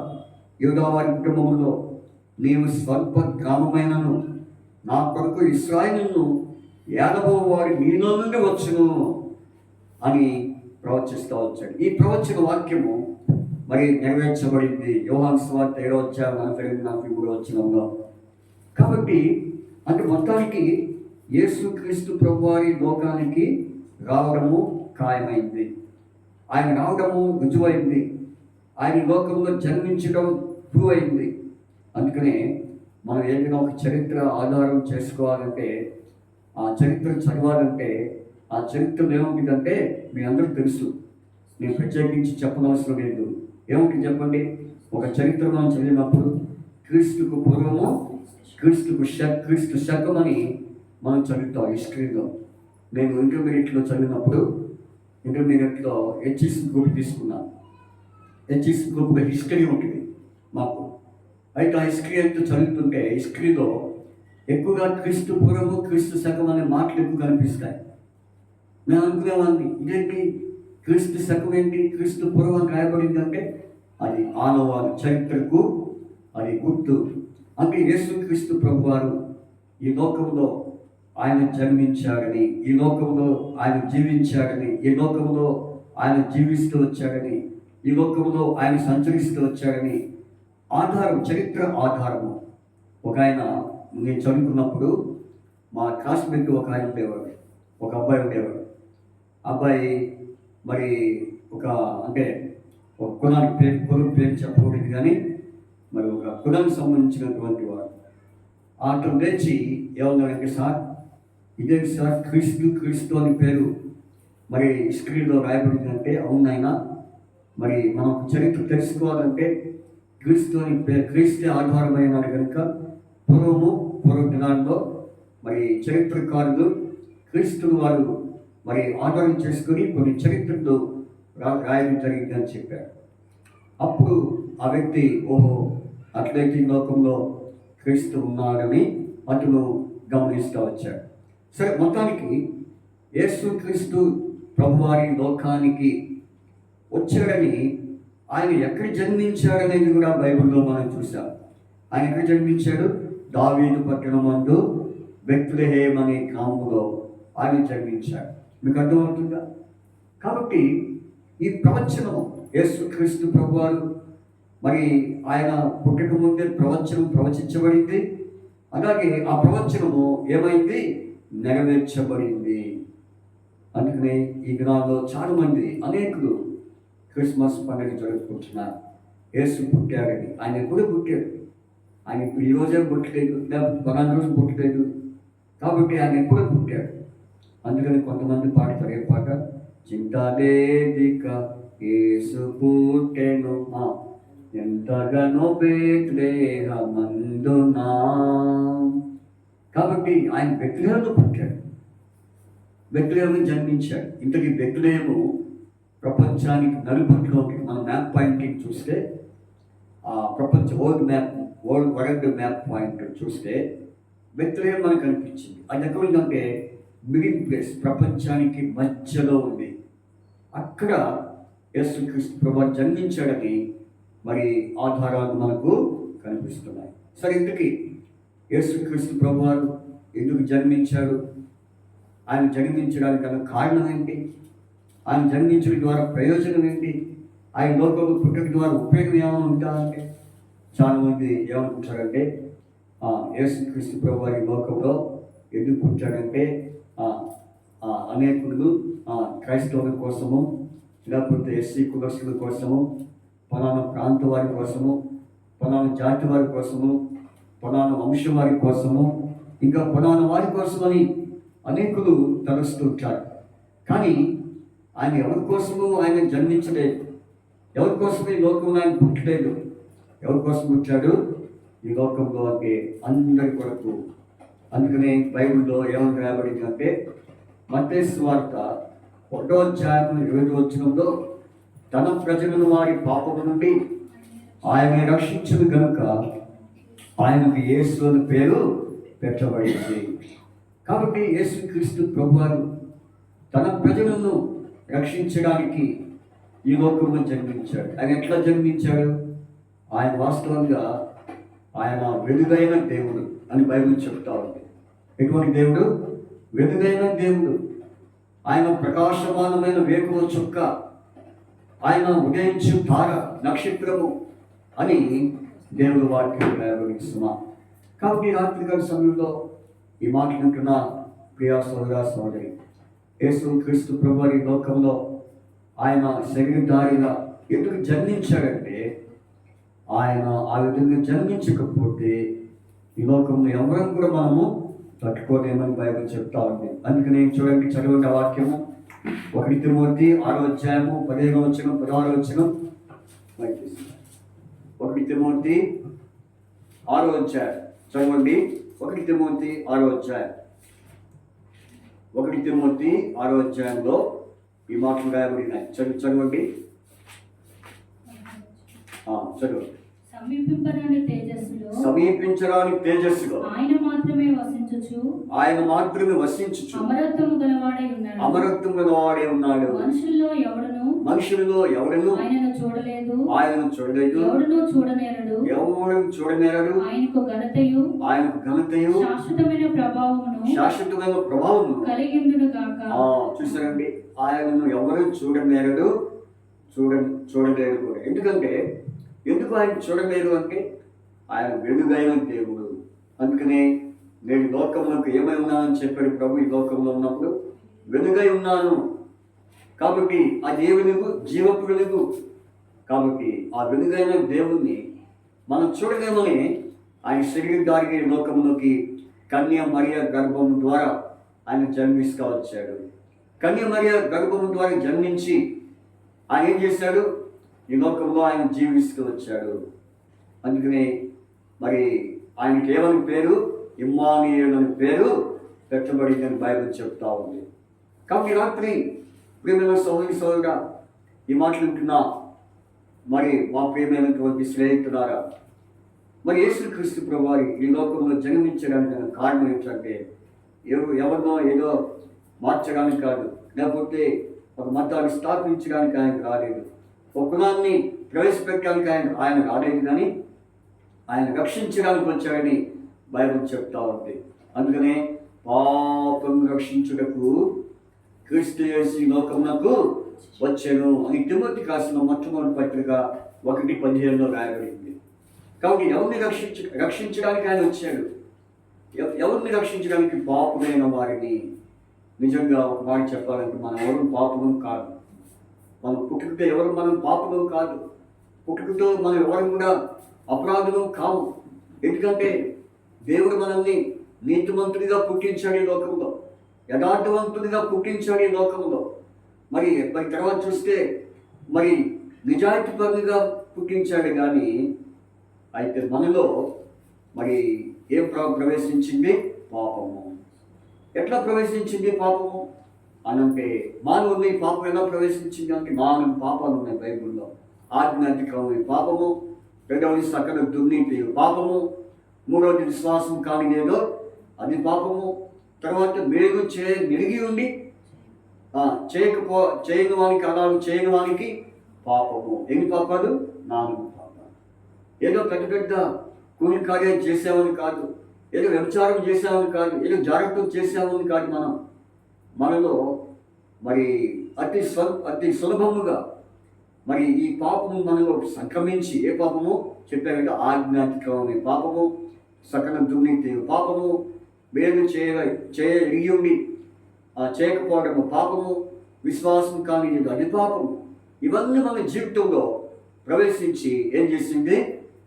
యూదావారి కుటుంబంలో నీవు స్వల్ప గ్రామమైనను నా కొరకు ఇశ్రాయేలును ఏలబోవాడు నీలో నుండి వచ్చును అని ప్రవచిస్తూ వచ్చాడు. ఈ ప్రవచన వాక్యము మరి నెరవేర్చబడింది యోహాను సువార్త 7వ అధ్యాయం 42-43వ వచనంలో. కాబట్టి అంటే మొత్తానికి యేసుక్రీస్తు ప్రభువారి లోకానికి రావడము ఖాయమైంది. ఆయన రావడము రుజువైంది. ఆయన లోకంలో జన్మించడం ప్రూవ్ అయింది. అందుకనే మనం ఏదైనా ఒక చరిత్ర ఆధారం చేసుకోవాలంటే, ఆ చరిత్ర చదవాలంటే, ఆ చరిత్రలో ఏముంటుందంటే మీ అందరికీ తెలుసు, నేను ప్రత్యేకించి చెప్పనవసరం లేదు. ఏముంటుంది చెప్పండి? ఒక చరిత్ర మనం చదివినప్పుడు క్రీస్తుకు పూర్వము, క్రీస్తు శకం అని మనం చదువుతాం హిస్టరీలో. నేను ఇంటర్మీడియట్లో చదివినప్పుడు ఇంటర్మీడియట్లో హెచ్ఎస్ గ్రూప్ తీసుకున్నాను. హెచ్ఎస్ గ్రూప్లో 'హిస్టరీ' హిస్టరీ ఉంటుంది మాకు. అయితే ఆ హిస్టరీ అంతా చదువుతుంటే హిస్టరీలో నేను ఇంటర్మీడియట్లో చదివినప్పుడు 'హిస్టరీ' గ్రూప్ తీసుకున్నాను. హెచ్ఎస్ గ్రూప్లో హిస్టరీ ఉంటుంది మాకు. అయితే ఆ హిస్టరీ అంతా చదువుతుంటే హిస్టరీలో ఎక్కువగా క్రీస్తు పూర్వము క్రీస్తు శకం అనే మాటలు ఎక్కువ కనిపిస్తాయి. నేను అనుకునేవాడిని, ఇదేంటి క్రీస్తు శకం ఏంటి, క్రీస్తు పూర్వం రాయబడింది అంటే అది ఆనవాలు, చరిత్రకు అది గుర్తు. అంటే యేసుక్రీస్తు ప్రభువారు ఈ లోకంలో ఆయన జన్మించాడని, ఈ లోకంలో ఆయన జీవించాడని, ఈ లోకంలో ఆయన జీవిస్తూ వచ్చాడని, ఈ లోకంలో ఆయన సంచరిస్తూ వచ్చాడని ఆధారం, చరిత్ర ఆధారము. ఒక ఆయన, నేను చదువుకున్నప్పుడు మా క్లాస్మేట్ ఒక ఆయన ఉండేవాడు, ఒక అబ్బాయి ఉండేవాడు. అబ్బాయి మరి అంటే ఒక కులానికి పేరు చెప్పకూడదు, కానీ మరి ఒక కులానికి సంబంధించినటువంటి వాడు. అతను లేచి ఏమన్నాడంటే, సార్ ఇదేంటి సార్ క్రీస్తు అని పేరు మరి స్క్రీన్లో రాయబడిందంటే, అవునైనా మరి మనం చరిత్ర తెలుసుకోవాలంటే క్రీస్తు అని పేరు, క్రీస్తే ఆధారమైన కనుక పూర్వ దినాల్లో మరి చరిత్రకారులు క్రీస్తుని వారు మరి ఆధారం చేసుకుని కొన్ని చరిత్రలు రాయడం జరిగిందని చెప్పారు. అప్పుడు ఆ వ్యక్తి, ఓహో అట్లయితే ఈ లోకంలో క్రీస్తు ఉన్నాడని అతను గమనిస్తూ వచ్చాడు. సరే, మొత్తానికి యేసుక్రీస్తు ప్రభువారి లోకానికి వచ్చాడని, ఆయన ఎక్కడ జన్మించాడనేది కూడా బైబిల్లో మనం చూసాం. ఆయన ఎక్కడ జన్మించాడు? దావీదు పట్టణమందు బెత్లెహేమ్ అనే గ్రామంలో ఆయన జన్మించాడు. మీకు అర్థమవుతుందా? కాబట్టి ఈ ప్రవచనం, యేసుక్రీస్తు ప్రభువారు మరి ఆయన పుట్టక ముందే ప్రవచనం ప్రవచించబడింది. అలాగే ఆ ప్రవచనము ఏమైంది? నెరవేర్చబడింది. అందుకనే ఈ దినాల్లో చాలామంది, అనేకులు క్రిస్మస్ పండుగ జరుపుకుంటున్నారు. యేసు పుట్టాడని. ఆయన ఎప్పుడు పుట్టాడు? ఆయన ఇప్పుడు ఈ రోజే పుట్టలేదు, పలానా రోజు పుట్టలేదు. కాబట్టి ఆయన ఎప్పుడు పుట్టాడు. అందుకని కొంతమంది పాడతారు ఏ పాట, చింతలేదిక యేసు పుట్టెను ఎంతగానో బెత్లెహేమునందునా. కాబట్టి ఆయన బెత్లెహేములో పుట్టాడు, బెత్లెహేములో జన్మించాడు. ఇంతకీ బెత్లెహేము ప్రపంచానికి నలుగురిలోకి మనం మ్యాప్ పాయింట్కి చూస్తే, ఆ ప్రపంచ వరల్డ్ మ్యాప్ పాయింట్ చూస్తే బెత్లెహేము మనకు కనిపించింది. అది ఎక్కడ ఉందంటే మిడిల్ ప్లేస్, ప్రపంచానికి మధ్యలో ఉంది. అక్కడ యేసుక్రీస్తు ప్రభువు జన్మించాడని మరి ఆధారాలు మనకు కనిపిస్తున్నాయి. సరే, ఇందుకు యేసుక్రీస్తు ప్రభువారు ఎందుకు జన్మించాడు? ఆయన జన్మించడానికి గల కారణం ఏంటి? ఆయన జన్మించడం ద్వారా ప్రయోజనం ఏంటి? ఆయన లోకంలో పుట్టడం ద్వారా ఉపయోగం ఏమైనా ఉందా అంటే, చాలామంది ఏమనుకుంటారంటే, యేసుక్రీస్తు ప్రభువారి లోకంలో ఎందుకు పుట్టాడంటే అనేకులు క్రైస్తవుల కోసము, లేకపోతే ఎస్సీ కులస్తుల కోసము, పలానా ప్రాంత వారి కోసము, పలానా జాతి వారి కోసము, పలానా వంశం వారి కోసము, ఇంకా పలానా వారి కోసమని అనేకులు తలుస్తుంటారు. కానీ ఆయన ఎవరి కోసము ఆయన జన్మించలేదు, ఎవరి కోసము ఈ లోకంలో ఆయన పుట్టలేదు. ఎవరి కోసం పుట్టాడు? ఈ లోకంలో అంటే అందరి కొరకు. అందుకనే బైబిల్లో ఏమని రాయబడిందంటే, మత్తయి సువార్త 1వ అధ్యాయం 7వ వచనంలో, తన ప్రజలను వారి పాపము నుండి ఆయన రక్షించిన కనుక ఆయనకు యేసు అని పేరు పెట్టబడింది. కాబట్టి యేసుక్రీస్తు ప్రభువారు తన ప్రజలను రక్షించడానికి ఈ లోకంలో జన్మించాడు. ఆయన ఎట్లా జన్మించాడు? ఆయన వాస్తవంగా ఆయన వెలుగైన దేవుడు అని బైబిల్ చెప్తా ఉంది. ఎటువంటి దేవుడు? వెలుగైన దేవుడు. ఆయన ప్రకాశమానమైన వేకువ చుక్క, ఆయన ఉదయించు తార, నక్షత్రము అని దేవుడు వాక్యం రాయబడిస్తున్నా. కాబట్టి రాత్రికాల సమయంలో ఈ మాటలు వింటున్న ప్రియా సోదర సోదరి, యేసుక్రీస్తు ప్రభువారి లోకంలో ఆయన శరీరధారిగా ఎందుకు జన్మించాడంటే, ఆయన ఆ విధంగా జన్మించకపోతే ఈ లోకంలో ఎవరం కూడా మనము తట్టుకోలేమని బైబిల్ చెప్తా ఉంది. అందుకని చూడండి, చదవండి వాక్యము 1 తిమోతి 6వ అధ్యాయము 15వ వచనం 16వ వచనం. 1 తిమోతి 6వ అధ్యాయం చదవండి. 1 తిమోతి 6వ అధ్యాయం 1 తిమోతి 6వ అధ్యాయంలో ఈ మాటలు రాయబడినాయి. చదవండి. చదవండి. సమీపింపరాని తేజస్సులో ఆయన మాత్రమే వసించుచు అమరత్వము గలవాడే ఉన్నాడు. మనుషులలో ఎవడను ఆయనను చూడలేదు, ఎవడునూ చూడనేరడు. ఆయనకు ఘనతయు శాశ్వతమైన ప్రభావమును కలిగిండును గాక. చూసారండి, ఆయనను ఎవరు చూడలేరు కూడా. ఎందుకు ఆయన చూడలేరు అంటే ఆయన వెలుగైన దేవుడు. అందుకనే నేను లోకంలోకి ఏమై ఉన్నానని చెప్పాడు ప్రభు. ఈ లోకంలో ఉన్నప్పుడు వెలుగై ఉన్నాను కాబట్టి అది ఏ వెలుగు? జీవపు వెలుగు. కాబట్టి ఆ వెలుగైన దేవుణ్ణి మనం చూడలేమని ఆయన శరీరధారిగా ఈ లోకంలోకి కన్య మరియ గర్భం ద్వారా ఆయన జన్మిస్తూ వచ్చాడు. కన్య మరియ గర్భం ద్వారా జన్మించి ఆయన ఏం చేశాడు? ఈ లోకంలో ఆయన జీవిస్తూ వచ్చాడు. అందుకనే మరి ఆయనకి ఏమని పేరు? ఇమ్మానుయేలు అని పేరు పెట్టబడిందని బైబిల్ చెప్తా ఉంది. కాబట్టి రాత్రి ప్రియమైన సోదరుడా ఈ మాటలు వింటున్నా మరి మా ప్రియమైనటువంటి స్నేహితులారా, మరి యేసుక్రీస్తు ప్రభువారు ఈ లోకంలో జన్మించడానికి కారణం ఏంటంటే ఎవరినో ఏదో మార్చడానికి కాదు, లేకపోతే ఒక మతాన్ని స్థాపించడానికి ఆయన రాలేదు, ఒక కులాన్ని ప్రవేశపెట్టడానికి ఆయన రాలేదు, కానీ ఆయన రక్షించడానికి వచ్చాడని బైబిల్ చెప్తా ఉంది. అందుకనే పాపం రక్షించుటకు క్రీస్తు యేసు ఈ లోకమునకు వచ్చాను అని తిమోతికి రాసిన మొట్టమొదటి పత్రిక 1:15 రాయబడింది. కాబట్టి ఎవరిని రక్షించడానికి ఆయన వచ్చాడు? ఎవరిని రక్షించడానికి? పాపులైన వారిని. నిజంగా ఒక మాట చెప్పాలంటే మనం ఎవరు పాపం కాదు. మనం పుట్టుకతో ఎవరు మనం పాపం కాదు. పుట్టుకతో మనం ఎవరు కూడా అపరాధులు కావు. ఎందుకంటే దేవుడు మనల్ని నీతిమంతుడిగా పుట్టించాడు ఈ లోకంలో, యథార్థవంతుడిగా పుట్టించాడు ఈ లోకంలో. మరి తర్వాత చూస్తే మరి నిజాయితీపరునిగా పుట్టించాడు. కానీ అయితే మనలో మరి ఏం ప్రవేశించింది? పాపము. ఎట్లా ప్రవేశించింది పాపము అనంటే, మానవుని పాపం ఎలా ప్రవేశించింది అంటే 4 పాపాలు ఉన్నాయి బైబిల్లో. ఆజ్ఞాతికమైన పాపము, రెండవది సకల దుర్నీతి పాపము, మూడవది విశ్వాసం కానిదేదో అది పాపము, తర్వాత మేలు నిరిగి ఉండి చేయని వానికి అలాగే చేయని వానికి పాపము. ఎన్ని పాపాలు? 4 పాపాలు. ఏదో పెద్ద కూలి కార్యాలు చేసామని కాదు, ఏదో వ్యభిచారం చేసామని కాదు, ఏదో జాగ్రత్తలు చేసామని కాదు. మనలో మరి అతి సులభముగా మరి ఈ పాపము మనలో సంక్రమించి, ఏ పాపము చెప్పారంటే ఆజ్ఞాతికమైన పాపము, సకల దుర్నీతి పాపము, మేలు చేయరిగి ఉండి చేయకపోవడము పాపము, విశ్వాసం కానీ అది పాపము. ఇవన్నీ మన జీవితంలో ప్రవేశించి ఏం చేసింది?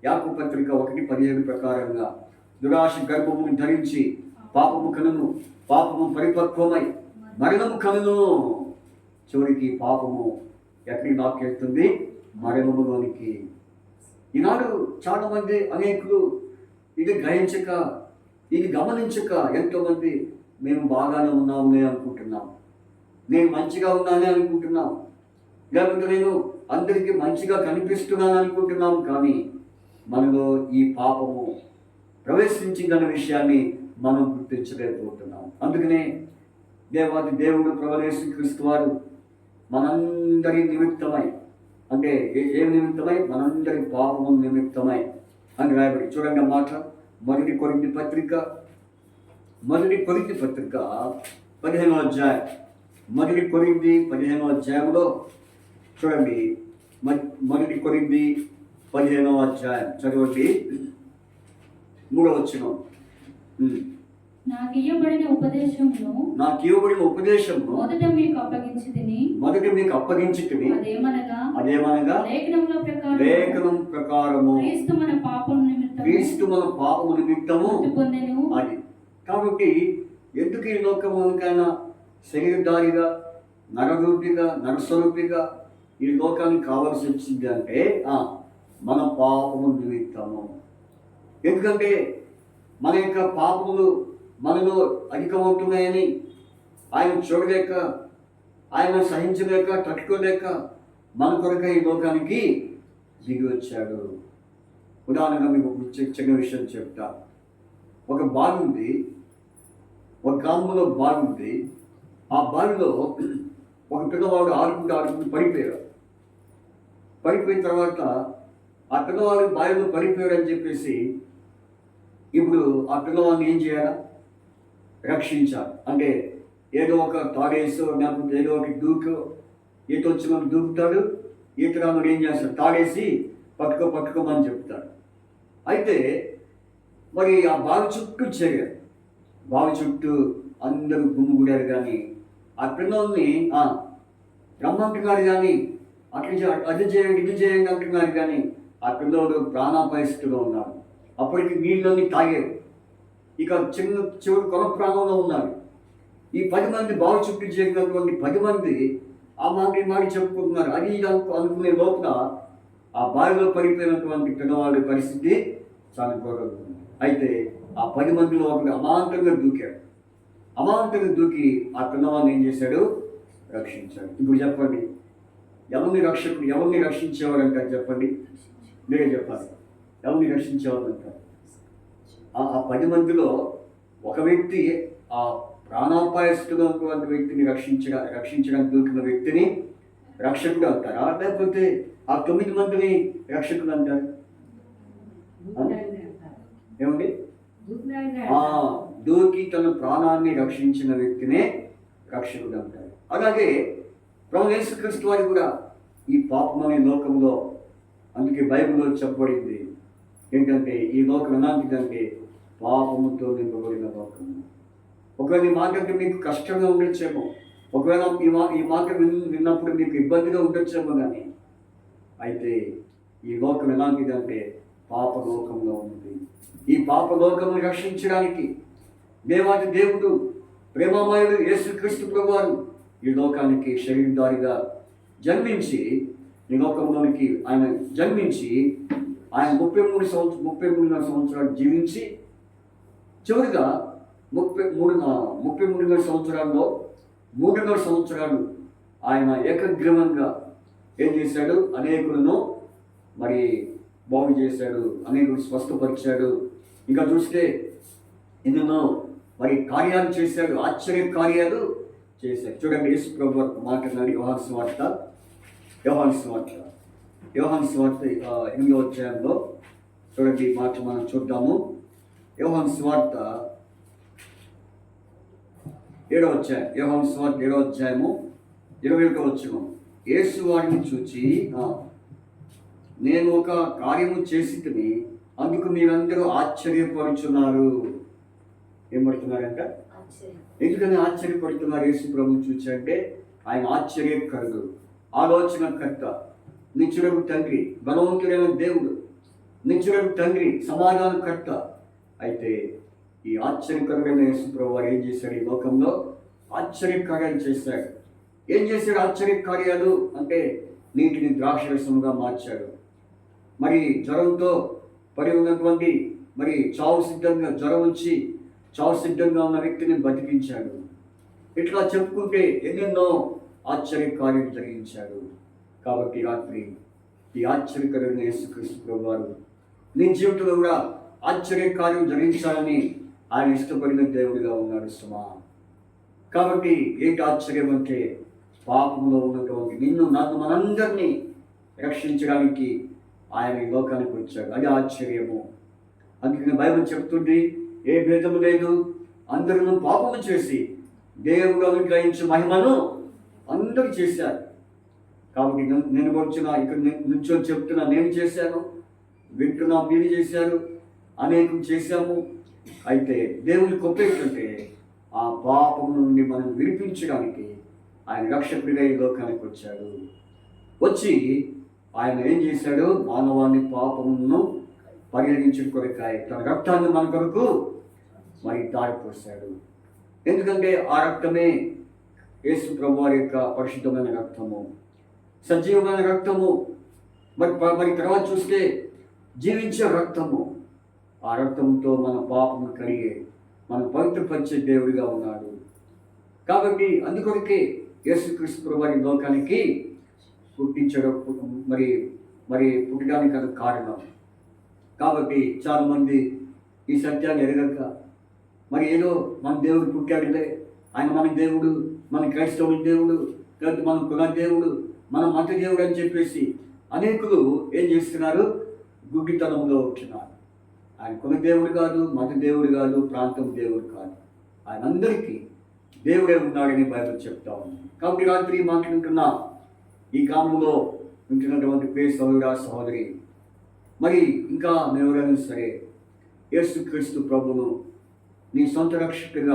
యాకోబు పత్రిక 1:17 ప్రకారంగా దురాశ గర్భమును ధరించి పాపము కనును, పాపము పరిపక్వమై మరణము కనును. చివరికి పాపము ఎక్కడికి నాకేస్తుంది? మరణములోనికి. ఈనాడు చాలామంది అనేకులు ఇది గ్రహించక, ఇది గమనించక ఎంతోమంది మేము బాగానే ఉన్నామని అనుకుంటున్నాం, నేను మంచిగా ఉన్నానే అనుకుంటున్నాం, లేకపోతే నేను అందరికీ మంచిగా కనిపిస్తున్నాను అనుకుంటున్నాం. కానీ మనలో ఈ పాపము ప్రవేశించిందన్న విషయాన్ని మనం గుర్తించలేకపోతున్నాం. అందుకనే దేవుడు ప్రభువైన యేసుక్రీస్తు వారు మనందరి నిమిత్తమై, అంటే ఏ నిమిత్తమై? మనందరి పాపము నిమిత్తమై అని రాయబడి. చూడండి మాట, మొదటి కొరింథీ పత్రిక 15వ అధ్యాయం. మొదటి కొరింథీ 15వ అధ్యాయంలో చూడండి, మొదటి కొరింథీ 15వ అధ్యాయం చదవండి 3వ వచనం. నాకు ఇవ్వబడిన ఉపదేశమును మొదట మీకు అప్పగించి తిని అదేమనగా లేఖనం ప్రకారము క్రీస్తు మన పాపము నిమిత్తము అది. కాబట్టి ఎందుకు ఈ లోకముకైనా శరీరధారిగా, నరస్వరూపిగా ఈ లోకానికి కావాల్సి వచ్చింది అంటే మన పాపము నిమిత్తము. ఎందుకంటే మన యొక్క పాపములు మనలో అధికమవుతున్నాయని ఆయన చూడలేక, ఆయన సహించలేక, తట్టుకోలేక మన కొరక ఈ లోకానికి దిగి వచ్చాడు. ఉదాహరణగా మీకు ఒక చిన్న విషయం చెప్తా. ఒక బావి ఉంది, ఒక గ్రామంలో బావి ఉంది. ఆ బావిలో ఒక పిల్లవాడు ఆడుకుంటూ పడిపోయాడు. పడిపోయిన తర్వాత ఆ పిల్లవాడు బావిలో పడిపోయాడు అని చెప్పేసి ఇప్పుడు ఆ పిల్లవాడిని ఏం చేయాలి? రక్షించాలి. అంటే ఏదో ఒక తాడేసో లేకపోతే ఏదో ఒకటి దూకో, ఈత వచ్చిన దూకుతాడు, ఈత రాముడు ఏం చేస్తాడు? తాడేసి పట్టుకోమని చెప్తాడు. అయితే మరి ఆ బావి చుట్టూ చేరారు. బావి చుట్టూ అందరూ గుమ్ముగూడారు. కానీ ఆ పిల్లల్ని రమ్మంటున్నారు, కానీ అది చేయండి ఇది చేయండి అంటున్నారు. కానీ ఆ పిల్లలు ప్రాణాపాయ స్థితిలో ఉన్నారు. అప్పటికి నీళ్ళని తాగారు. ఇక చివరి కొన ప్రాణంలో ఉన్నారు. ఈ 10 మంది బావి చుట్టూ చేరినటువంటి 10 మంది ఆ మాట చెప్పుకుంటున్నారు. అది అనుకునే లోపల ఆ బావిలో పడిపోయినటువంటి పిల్లవాడి పరిస్థితి చాలా ఘోరంగా ఉంది. అయితే ఆ 10 మందిలో ఒకడు అమాంతంగా దూకి ఆ పిల్లవాడిని ఏం చేశాడు? రక్షించాడు. ఇప్పుడు చెప్పండి, ఎవరిని రక్షించేవాడు అంటారు? చెప్పండి, మీరే చెప్పాలి. ఎవరిని రక్షించేవాడు అంటారు? ఆ 10 మందిలో ఒక వ్యక్తి, ఆ ప్రాణాపాయస్తుగా ఉన్నటువంటి వ్యక్తిని రక్షించడానికి దూకిన వ్యక్తిని రక్షకుడు అంటారా? లేకపోతే ఆ 9 మందిని రక్షకుడు అంటారు? ఏమండి? దూకి తన ప్రాణాన్ని రక్షించిన వ్యక్తినే రక్షకుడు అంటారు. అలాగే ప్రభు యేసుక్రీస్తు వారు కూడా ఈ పాపం అనే లోకంలో, అందుకే బైబిల్లో చెప్పబడింది ఏంటంటే ఈ లోకం ఎలాంటిదంటే పాపముతో నింపబడిన లోకము. ఒకవేళ ఈ మాట అంటే మీకు కష్టంగా ఉండొచ్చేమో, ఒకవేళ ఈ మాట విన్నప్పుడు మీకు ఇబ్బందిగా ఉండొచ్చేమో, కానీ అయితే ఈ లోకం ఎలాంటిదంటే పాపలోకంలో ఉంది. ఈ పాపలోకమును రక్షించడానికి దేవాది దేవుడు ప్రేమమయుడు యేసుక్రీస్తు ప్రభువారు ఈ లోకానికి శరీరధారిగా జన్మించి, ఈ లోకంలోనికి ఆయన జన్మించి ఆయన 33 సంవత్సరాలు జీవించి చివరిగా 33 సంవత్సరాల్లో 3 సంవత్సరాలు ఆయన ఏకగ్రీవంగా ఏం చేశాడు? అనేకులను మరి బాగు చేశాడు, అనేకులు స్వస్థపరిచాడు. ఇంకా చూస్తే ఎన్నెన్నో మరి కార్యాలు చేశాడు, ఆశ్చర్య కార్యాలు చేశాడు. చూడండి, యేసు ప్రభు మాట్లాడినాడు యోహాను సువార్త 8వ అధ్యాయంలో చూడండి ఈ మాట మనం చూద్దాము. యోహాను సువార్త 7వ అధ్యాయము 21వ వచనం. యేసు వారిని చూచి, నేను ఒక కార్యము చేసితిని, అందుకు మీరందరూ ఆశ్చర్యపడుచున్నారు. ఏం పడుతున్నారంట? ఎందుకని ఆశ్చర్యపడుతున్నారు? యేసు ప్రభు చూచి అంటే ఆయన ఆశ్చర్యకరుడు, ఆలోచనకర్త, నిత్యుడగు తండ్రి, బలవంతుడైన దేవుడు, నిత్యుడగు తండ్రి, సమాధానకర్త. అయితే ఈ ఆశ్చర్యకరుడైన యేసు ప్రభు వారు ఏం చేశాడు? ఈ లోకంలో ఆశ్చర్యకార్యాలు చేశాడు. ఏం చేశాడు ఆశ్చర్యకార్యాలు అంటే నీటిని ద్రాక్షరసముగా మార్చాడు. మరి జ్వరంతో పడి ఉన్నటువంటి, మరి జ్వరం వచ్చి చావు సిద్ధంగా ఉన్న వ్యక్తిని బతికించాడు. ఇట్లా చెప్పుకుంటే ఎన్నెన్నో ఆశ్చర్యకార్యాలు జరిగించాడు. కాబట్టి రాత్రి ఈ ఆశ్చర్యకరమైన యేసుక్రీస్తు ప్రభు వారు నీ జీవితంలో కూడా ఆశ్చర్యకార్యం జరిగించాలని ఆయన ఇష్టపడిన దేవుడిగా ఉన్నాడు సుమా. కాబట్టి ఏంటి ఆశ్చర్యం అంటే పాపంలో ఉన్నటువంటి నిన్ను నన్ను మనందరినీ రక్షించడానికి ఆయన ఈ లోకానికి వచ్చాడు. అది ఆశ్చర్యము. అందుకని బైబిల్ చెప్తుంది, ఏ భేదము లేదు, అందరూ పాపము చేసి దేవుడు అనుగ్రహించే మహిమను అందరూ చేశారు. కాబట్టి నేను ఇక్కడ నుంచో చెప్తున్నా, నేను చేశాను, వింటున్నా మీరు చేశారు, అనేకం చేశాము. అయితే దేవుని గొప్ప ఏంటంటే ఆ పాపం నుండి మనం విడిపించడానికి ఆయన రక్షకుడిగా ఈ లోకానికి వచ్చాడు. వచ్చి ఆయన ఏం చేశాడు? మానవాన్ని పాపమును పరిహరించిన కొరకాయ తన రక్తాన్ని మన కొరకు మరి దారిపోసాడు. ఎందుకంటే ఆ రక్తమే యేసు ప్రభు వారి యొక్క పరిశుద్ధమైన రక్తము, సజీవమైన రక్తము. మరి తర్వాత చూస్తే జీవించే రక్తము. ఆ రక్తంతో మన పాపము కడిగే, మన పవిత్రపరిచే దేవుడిగా ఉన్నాడు. కాబట్టి అందుకొరకే యేసుక్రీస్తు ప్రభు వారి లోకానికి పుట్టించడం, మరి పుట్టడానికి అది కారణం. కాబట్టి చాలామంది ఈ సత్యాన్ని ఎరగక మరి ఏదో మన దేవుడు పుట్టాడులే, ఆయన మన దేవుడు, మన క్రైస్తవుల దేవుడు, లేకపోతే మన కుల దేవుడు, మన మత దేవుడు అని చెప్పేసి అనేకులు ఏం చేస్తున్నారు? గుడ్డితనంలో ఉంటున్నారు. ఆయన కుల దేవుడు కాదు, మత దేవుడు కాదు, ప్రాంతం దేవుడు కాదు, ఆయన అందరికీ దేవుడే ఉన్నాడని బైబిల్ చెప్తా ఉంది. కాబట్టి రాత్రి మాట్లాడుతున్న ఈ కాలంలో ఉంటున్నటువంటి ప్రియ సహోదరా సహోదరి, మరి ఇంకా ఎవరైనా సరే యేసుక్రీస్తు ప్రభువును నీ సొంత రక్షకుడిగా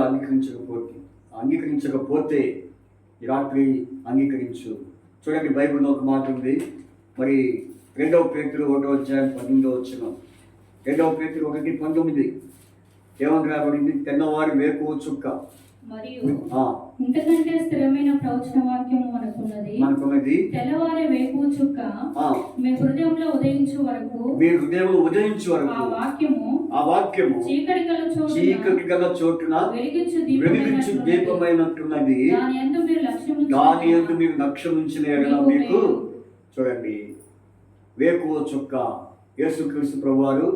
అంగీకరించకపోతే ఈ రాత్రి అంగీకరించు. చూడండి, బైబిల్లో ఒక మాట ఉంది. మరి 2 పేతురు 1:18 2 పేతురు 1:19 ఏమని రాబడింది? తెల్లవారి వేకువ చుక్క మరియు ఇంతకంటే స్థిరమైన ప్రవచన వాక్యము మనకున్నది. తెల్లవారే వేకువ చుక్క మీ హృదయంలో ఉదయించు వరకు ఆ వాక్యము చీకటి గల చోటున వెలిగించు దీపమైనట్టున్నది. దాని యందు మీరు లక్ష్యం ఉంచిన ఎడల మీకు. చూడండి, వేకువ చుక్క యేసుక్రీస్తు ప్రభువారు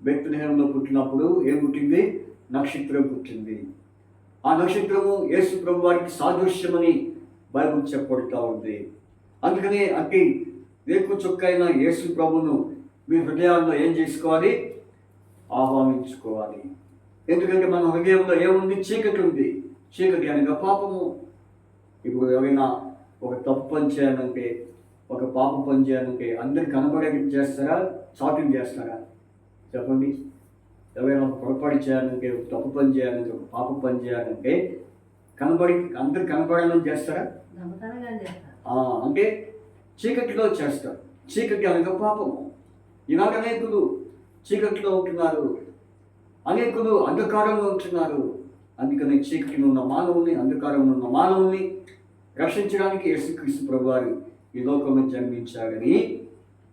బెత్లెహేములో పుట్టినప్పుడు ఏం పుట్టింది? నక్షత్రం పుట్టింది. ఆ నక్షత్రము యేసు ప్రభు వారికి సాదృశ్యమని బైబిల్ చెప్పబడుతూ ఉంది. అందుకని అట్టి వేకువ చుక్క అయిన యేసు ప్రభును మీ హృదయాల్లో ఏం చేసుకోవాలి? ఆహ్వానించుకోవాలి. ఎందుకంటే మన హృదయంలో ఏముంది? చీకటి ఉంది. చీకటి అనగా పాపము. ఇప్పుడు ఎవరైనా ఒక తప్పు పని చేయాలంటే, ఒక పాప పని చేయాలంటే అందరికి కనబడేది చేస్తారా? చాటింగ్ చేస్తారా? చెప్పండి. ఎవరైనా ఒక పొరపాటు చేయాలంటే, ఒక తప్పు పని చేయాలంటే, ఒక పాప పని చేయాలంటే అందరు కనపడాలని చేస్తారా? అంటే చీకటిలో చేస్తారు. చీకటి అనగా పాపము. ఇలాగ అనేకులు చీకటిలో ఉంటున్నారు, అనేకులు అంధకారంలో ఉంటున్నారు. అందుకని చీకటిలో ఉన్న మానవుని, అంధకారంలో ఉన్న మానవుని రక్షించడానికి యేసుక్రీస్తు ప్రభువారు ఈ లోకంలో జన్మించాడని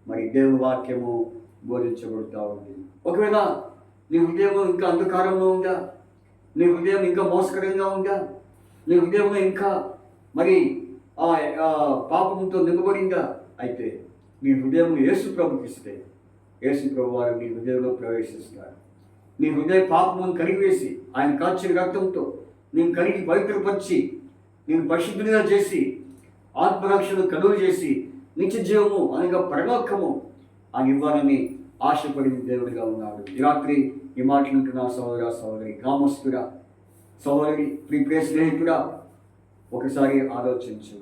మరి దేవుని వాక్యము బోధించబడుతూ ఉంది. ఒకవేళ నీ హృదయం ఇంకా అంధకారంలో ఉందా? నీ హృదయం ఇంకా మోసకరంగా ఉందా? నీ హృదయంలో ఇంకా మరి పాపంతో నింపబడిందా? అయితే నీ హృదయం యేసు ప్రభుకి ఇస్తే యేసు ప్రభు వారు నీ హృదయంలో ప్రవేశిస్తారు. నీ హృదయ పాపమును కడిగివేసి ఆయన కాచిన రక్తంతో నేను కడిగి పవిత్రపరిచి నేను పరిశుద్ధునిగా చేసి ఆత్మరక్షణ కలుగు చేసి నిత్య జీవము అనగా పరలోకము ఆయన ఇవ్వాలని ఆశపడిన దేవుడిగా ఉన్నాడు. ఈ రాత్రి ఈ మాట్లాడుతున్న సహోదర సహోదరి, గ్రామస్తుడా, సహోదరి, ప్రియ స్నేహితుడా, ఒకసారి ఆలోచించు.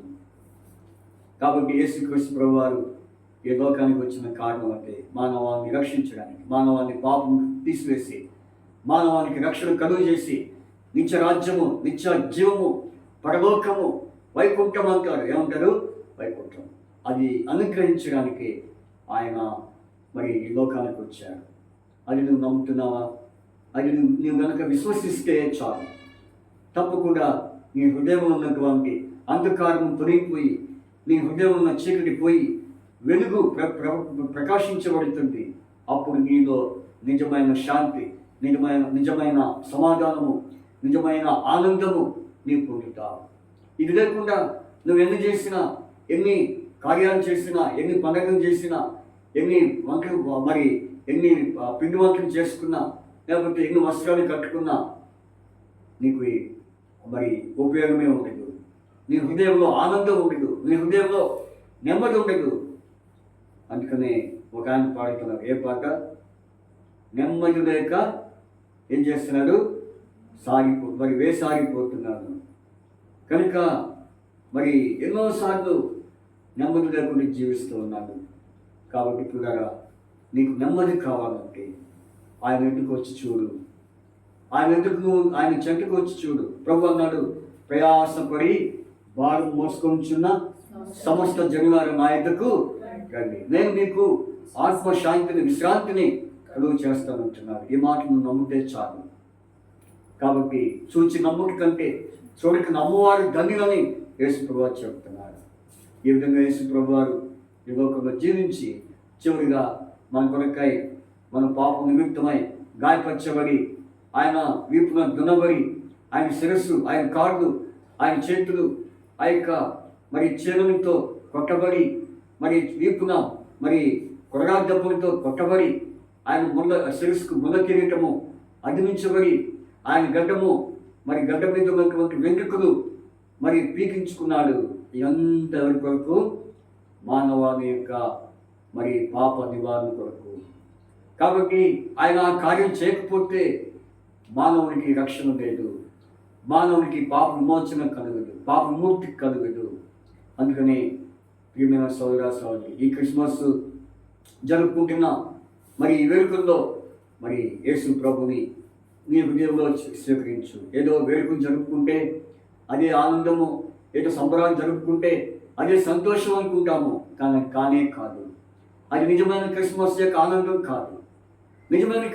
కాబట్టి యేసుక్రీస్తు ప్రభువారు ఈ లోకానికి వచ్చిన కారణం అంటే మానవాన్ని రక్షించడానికి, మానవాన్ని పాపం తీసివేసి మానవానికి రక్షణ కలుగు చేసి నిత్య రాజ్యము, నిత్య జీవము, పరలోకము, వైకుంఠం అంటారు. ఏమంటారు? వైకుంఠం. అది అనుగ్రహించడానికి ఆయన మరి ఈ లోకానికి వచ్చాడు. అది నువ్వు నమ్ముతున్నావా? అది నువ్వు కనుక విశ్వసిస్తే చాలు, తప్పకుండా నీ హృదయంలో ఉన్నటువంటి అంధకారం తొలగిపోయి నీ హృదయంలో ఉన్న చీకటి పోయి వెలుగు ప్రకాశించబడుతుంది. అప్పుడు నీలో నిజమైన శాంతి, నిజమైన సమాధానము, నిజమైన ఆనందము నీవు పొందుతావు. ఇది లేకుండా నువ్వు ఎన్ని చేసినా, ఎన్ని కార్యాలు చేసినా, ఎన్ని పండుగలు చేసినా, ఎన్ని వంటలు మరి ఎన్ని పిండి వంటలు చేసుకున్నా, లేకపోతే ఎన్ని వస్త్రాలు కట్టుకున్నా నీకు మరి ఉపయోగమే ఉండదు. నీ హృదయంలో ఆనందం ఉండదు, నీ హృదయంలో నెమ్మది ఉండదు. అందుకనే ఒక ఆయన పాడుతున్నారు. ఏ పాట? నెమ్మది లేక ఏం చేస్తున్నాడు? వేసాగిపోతున్నాడు. కనుక మరి ఎన్నోసార్లు నెమ్మది లేకుండా జీవిస్తూ ఉన్నాడు. కాబట్టి ఇప్పుడు నీకు నెమ్మది కావాలంటే ఆయన ఇంటికి వచ్చి చూడు, ఆయన చెంతకు వచ్చి చూడు. ప్రభు అన్నాడు, ప్రయాసపడి భారం మోసుకొంచున్న సమస్త జనులారా నా యొద్దకు రండి, నేను మీకు ఆత్మశాంతిని, విశ్రాంతిని కలుగు చేస్తానంటున్నారు. ఈ మాటను నమ్మితే చాలు. కాబట్టి చూచి నమ్ముట కంటే చూడక నమ్మువారు ధన్యులని యేసు ప్రభువారు చెబుతున్నారు. ఈ విధంగా యేసు ప్రభువారు ఈ లోకంలో జీవించి చివరిగా మన కొరకై, మన పాపం నిమిత్తమై గాయపరచబడి, ఆయన వీపున దున్నబడి, ఆయన శిరస్సు, ఆయన కాళ్ళు, ఆయన చేతులు ఆ యొక్క మరి చేనులతో కొట్టబడి, మరి వీపున మరి కొరడా దెబ్బలతో కొట్టబడి, ఆయన శిరస్సుకు ముళ్ళ కిరీటము అదిమించబడి ఆయన గడ్డము మరి గడ్డ మీద ఉన్నటువంటి వెంట్రుకలు మరి పీకించుకున్నాడు. ఇదంతా ఎవరి కొరకు? మానవాళి యొక్క మరి పాప నివారణ కొరకు. కాబట్టి ఆయన ఆ కార్యం చేయకపోతే మానవునికి రక్షణ లేదు, మానవునికి పాప విమోచన కలగదు, పాప విముక్తి కలగదు. అందుకని ప్రియమైన సోదరి ఈ క్రిస్మస్ జరుపుకుంటున్న మరి ఈ వేడుకల్లో మరి యేసు ప్రభుని నీ హృదయంలో స్వీకరించు. ఏదో వేడుకలు జరుపుకుంటే అదే ఆనందము, ఏదో సంబరాలు జరుపుకుంటే అదే సంతోషం అనుకుంటాము, కానే కాదు. అది నిజమైన క్రిస్మస్ యొక్క ఆనందం కాదు. నిజమైన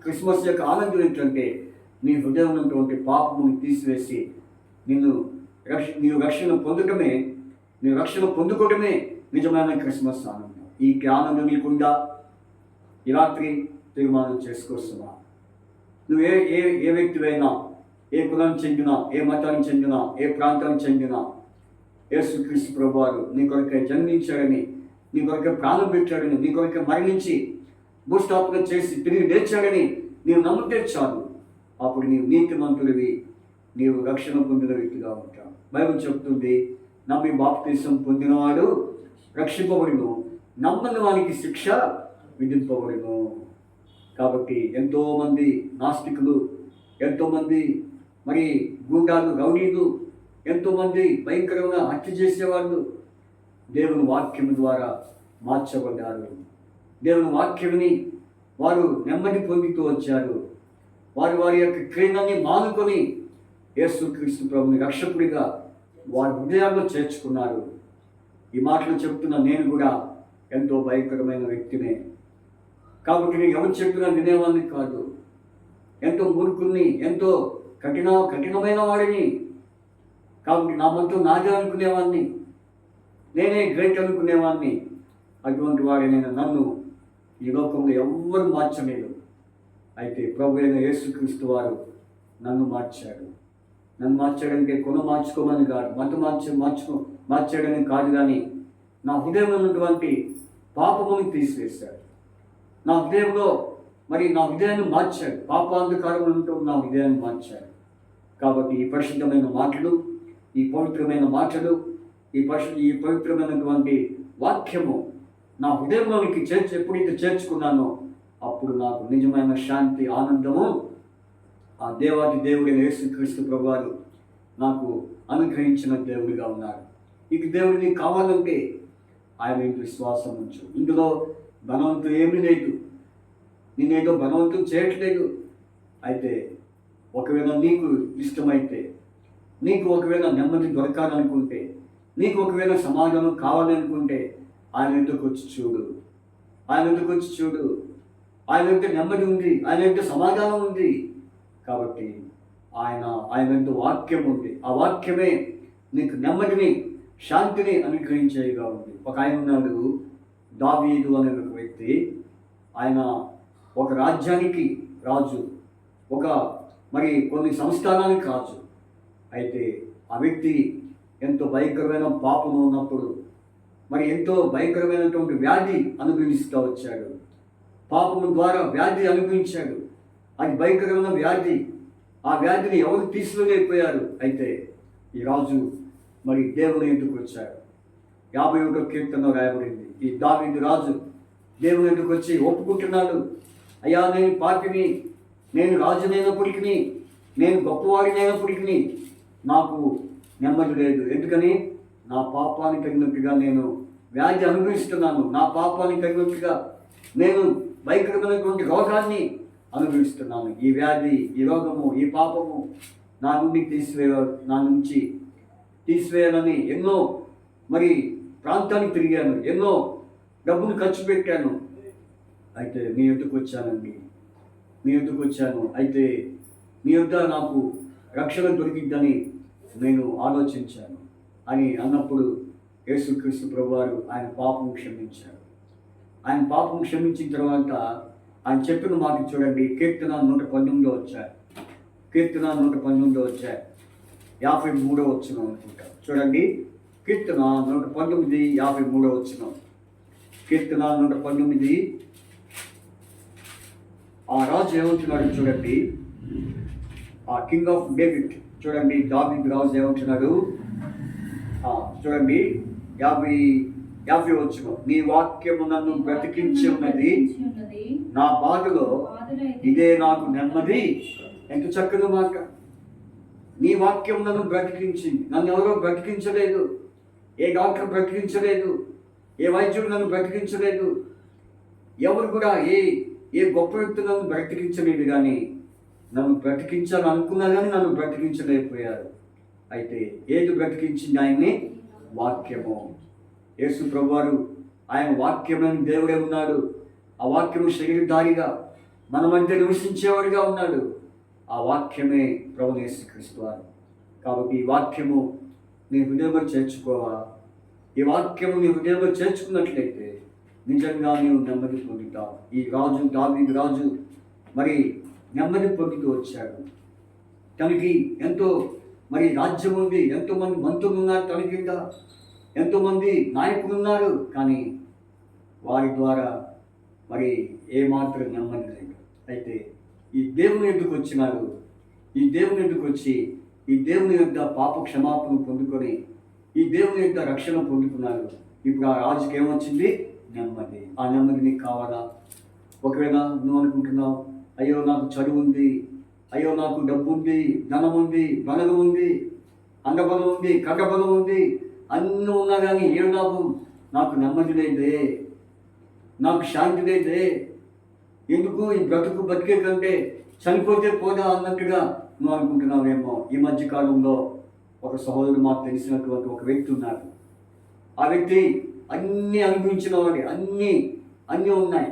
క్రిస్మస్ యొక్క ఆనందం ఏంటంటే నీ హృదయం ఉన్నటువంటి పాపమును తీసివేసి నీవు రక్షణ పొందుకోవడమే నిజమైన క్రిస్మస్ ఆనందం. ఈ ఆనందం నీకుండా ఈ రాత్రి తీర్మానం చేసుకోస్తున్నా. నువ్వు ఏ వ్యక్తివైనా, ఏ కులం చెందినా, ఏ మతానికి చెందినా, ఏ ప్రాంతానికి చెందినా, యేసుక్రీస్తు ప్రభువారు నీ కొరకే జన్మించాడని, నీ కొరకే ప్రాణం పెట్టాడని, నీ కొరకే మరణించి భూస్థాపన చేసి తిరిగి లేచాడని నీవు నమ్మితే చాలు. అప్పుడు నీవు నీతిమంతుడివి, నీవు రక్షణ పొందిన వ్యక్తిగా ఉంటావు. బైబిల్ చెప్తుంది, నమ్మి బాప్తిసం పొందినవాడు రక్షింపబడును, నమ్మని వానికి శిక్ష విధింపబడును. కాబట్టి ఎంతోమంది నాస్తికులు, ఎంతోమంది మరి గూండాలు, రౌడీలు, ఎంతోమంది భయంకరంగా హత్య చేసేవాళ్ళు దేవుని వాక్యం ద్వారా మార్చబడ్డారు. దేవుని వాక్యాన్ని వారు నెమ్మది పొందుతూ వచ్చారు. వారి యొక్క క్రియలని మానుకొని యేసుక్రీస్తు ప్రభుని రక్షకుడిగా వారి హృదయాల్లో చేర్చుకున్నారు. ఈ మాటలు చెప్తున్న నేను కూడా ఎంతో భయంకరమైన వ్యక్తినే. కాబట్టి నేను ఎవరు చెప్పినా వినేవాడిని కాదు. ఎంతో మూర్ఖుల్ని, ఎంతో కఠినమైన వాడిని. కాబట్టి నా మనతో నాదే అనుకునేవాడిని, నేనే గ్రేట్ అనుకునేవాడిని. అటువంటి వాడినైనా నన్ను ఈ లోకంలో ఎవ్వరు మార్చలేదు. అయితే ప్రభు అయిన యేసుక్రీస్తు వారు నన్ను మార్చాడు. నన్ను మార్చాడంటే కొన మార్చుకోమని కాదు, మతం మార్చాడని కాదు, కానీ నా హృదయంలో ఉన్నటువంటి పాపముని తీసివేశాడు. నా హృదయంలో నా హృదయాన్ని మార్చాడు. పాపాంధకారం ఉంటూ నా హృదయాన్ని మార్చాడు. కాబట్టి ఈ పరిశుద్ధమైన మాటలు, ఈ పవిత్రమైన మాటలు, ఈ పవిత్రమైనటువంటి వాక్యము నా హృదయంలోనికి ఎప్పుడైతే చేర్చుకున్నానో అప్పుడు నాకు నిజమైన శాంతి, ఆనందము ఆ దేవాది దేవుడైన యేసుక్రీస్తు ప్రభువారు నాకు అనుగ్రహించిన దేవుడిగా ఉన్నారు. ఇక దేవుడిని కావాలంటే ఆయన విశ్వాసం ఉంచు. ఇందులో బలవంతం ఏమీ లేదు, నేనేదో బలవంతం చేయట్లేదు. అయితే ఒకవేళ నీకు ఇష్టమైతే, నీకు ఒకవేళ నెమ్మది దొరకాలనుకుంటే, నీకు ఒకవేళ సమాధానం కావాలనుకుంటే ఆయన ఎందుకు వచ్చి చూడు. ఆయన ఎంత నెమ్మది ఉంది, ఆయన ఎంత సమాధానం ఉంది. కాబట్టి ఆయన ఎంత వాక్యం ఉంది. ఆ వాక్యమే నీకు నెమ్మదిని, శాంతిని అనుగ్రహించేదిగా ఉంది. ఒక ఆయన ఉన్నాడు, దావీదు అనే ఒక వ్యక్తి. ఆయన ఒక రాజ్యానికి రాజు, కొన్ని సంస్థానానికి రాజు. అయితే ఆ వ్యక్తి ఎంతో భయంకరమైన పాపము ఉన్నప్పుడు ఎంతో భయంకరమైనటువంటి వ్యాధి అనుభవిస్తూ వచ్చాడు. పాపము ద్వారా వ్యాధి అనుభవించాడు. అది భయంకరమైన వ్యాధి. ఆ వ్యాధిని ఎవరు తీసుకోలేకపోయారు. అయితే ఈ రాజు దేవుని ఎందుకు వచ్చాడు. 51వ కీర్తనలో రాయబడింది, ఈ దావీదు రాజు దేవుని ఎందుకు వచ్చి ఒప్పుకుంటున్నాడు. అయ్యా, నేను పాపిని, నేను రాజునైనప్పటికీ, నేను గొప్పవాడినైనప్పటికీ నాకు నెమ్మది లేదు. ఎందుకని? నా పాపానికి తగినట్టుగా నేను వ్యాధి అనుభవిస్తున్నాను. నా పాపానికి తగినట్టుగా నేను భయంకరమైనటువంటి రోగాన్ని అనుభవిస్తున్నాను. ఈ వ్యాధి, ఈ రోగము, ఈ పాపము నా నుంచి తీసివేయాలని ఎన్నో ప్రాంతానికి తిరిగాను, ఎన్నో డబ్బులు ఖర్చు పెట్టాను. అయితే మీ యొద్దకు వచ్చాను. అయితే మీ యొద్ద నాకు రక్షణ దొరికిద్దని నేను ఆలోచించాను అని అన్నప్పుడు యేసుక్రీస్తు ప్రభువారు ఆయన పాపం క్షమించారు. ఆయన పాపం క్షమించిన తర్వాత ఆయన చెప్పిన మాట చూడండి. కీర్తన 119 వచ్చాయి. 53వ వచనం అనుకుంటా. చూడండి, కీర్తన 119, 53వ వచనం. కీర్తన 119, ఆ రాజు ఏమంటున్నాడు చూడండి, ఆ కింగ్ ఆఫ్ డేవిడ్ చూడండి, దావీదు రాజు ఏమంటున్నాడు చూడండి, 50 వచ్చును, నీ వాక్యము నన్ను బ్రతికించి ఉన్నది, నా బాధలో ఇదే నాకు నెమ్మది. ఎంత చక్కని మాట. నీ వాక్యం నన్ను బ్రతికించింది. నన్ను ఎవరో బ్రతికించలేదు, ఏ డాక్టర్ బ్రతికించలేదు, ఏ వైద్యుడు నన్ను బ్రతికించలేదు, ఎవరు కూడా ఏ గొప్ప వ్యక్తి నన్ను బ్రతికించలేదు. కానీ నన్ను బ్రతికించాలని అనుకున్నా కానీ నన్ను బ్రతికించలేకపోయారు. అయితే ఏది బ్రతికించింది? ఆయన్ని వాక్యము. యేసు ప్రభువారు ఆయన వాక్యమైన దేవుడే ఉన్నాడు. ఆ వాక్యము శరీరధారిగా మన మధ్య నివసించేవాడిగా ఉన్నాడు. ఆ వాక్యమే ప్రభువు యేసుక్రీస్తు వారు. కాబట్టి ఈ వాక్యము నీ హృదయంలో చేర్చుకోవా? ఈ వాక్యము నీ హృదయంలో చేర్చుకున్నట్లయితే నిజంగా నీవు నెమ్మది పొందుతావు. ఈ రాజు, దావీదు రాజు మరి నెమ్మది పొందుతూ వచ్చాడు. తనకి ఎంతో మరి రాజ్యం ఉంది, ఎంతోమంది మంత్రులు ఉన్నారు తన కింద, ఎంతోమంది నాయకులు ఉన్నారు. కానీ వారి ద్వారా మరి ఏమాత్రం నెమ్మది లేదు. అయితే ఈ దేవుని ఎద్దుకు వచ్చినారు. ఈ దేవుని ఎద్దుకు వచ్చి ఈ దేవుని యొక్క పాప క్షమాపణ పొందుకొని ఈ దేవుని యొక్క రక్షణ పొందుకున్నారు. ఇప్పుడు ఆ రాజుకి ఏమొచ్చింది? నెమ్మది. ఆ నెమ్మది నీకు కావాలా? ఒకవేళ నువ్వు అనుకుంటున్నావు, అయ్యో నాకు చదువు ఉంది, అయ్యో నాకు డబ్బు ఉంది, ధనం ఉంది, బలగం ఉంది, అంగబలం ఉంది, కగబలం ఉంది, అన్నీ ఉన్నా కానీ ఏడు లాభం? నాకు నెమ్మది లేదే, నాకు శాంతి లేదే, ఎందుకు ఈ బ్రతుకు బతికే కంటే చనిపోతే పోదా అన్నట్టుగా నువ్వు అనుకుంటున్నావేమో. ఈ మధ్యకాలంలో ఒక సహోదరుడు మాకు తెలిసినటువంటి ఒక వ్యక్తి ఉన్నారు. ఆ వ్యక్తి అన్నీ అనుభవించిన వాడి, అన్నీ ఉన్నాయి,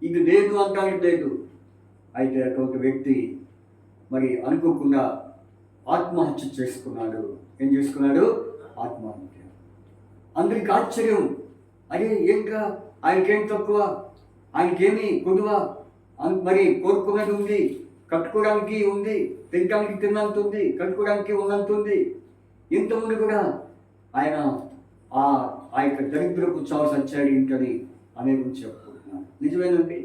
ఇది లేదు అంటానికి లేదు. అయితే అటువంటి వ్యక్తి మరి అనుకోకుండా ఆత్మహత్య చేసుకున్నాడు. ఏం చేసుకున్నాడు? ఆత్మహత్య. అందరికి ఆశ్చర్యం, అదే ఏంట్రా ఆయనకేం తక్కువ, ఆయనకేమి కొద్దువ, మరి కోరుకున్నది ఉంది, కట్టుకోవడానికి ఉంది, తినడానికి తిన్నంత ఉంది, కట్టుకోవడానికి ఉన్నంత ఉంది. ఇంతమంది కూడా ఆయన ఆ యొక్క దరిద్రపు చావు సచ్చాడు ఇంటని అనేకం చెప్పుకుంటున్నాను. నిజమేనండి,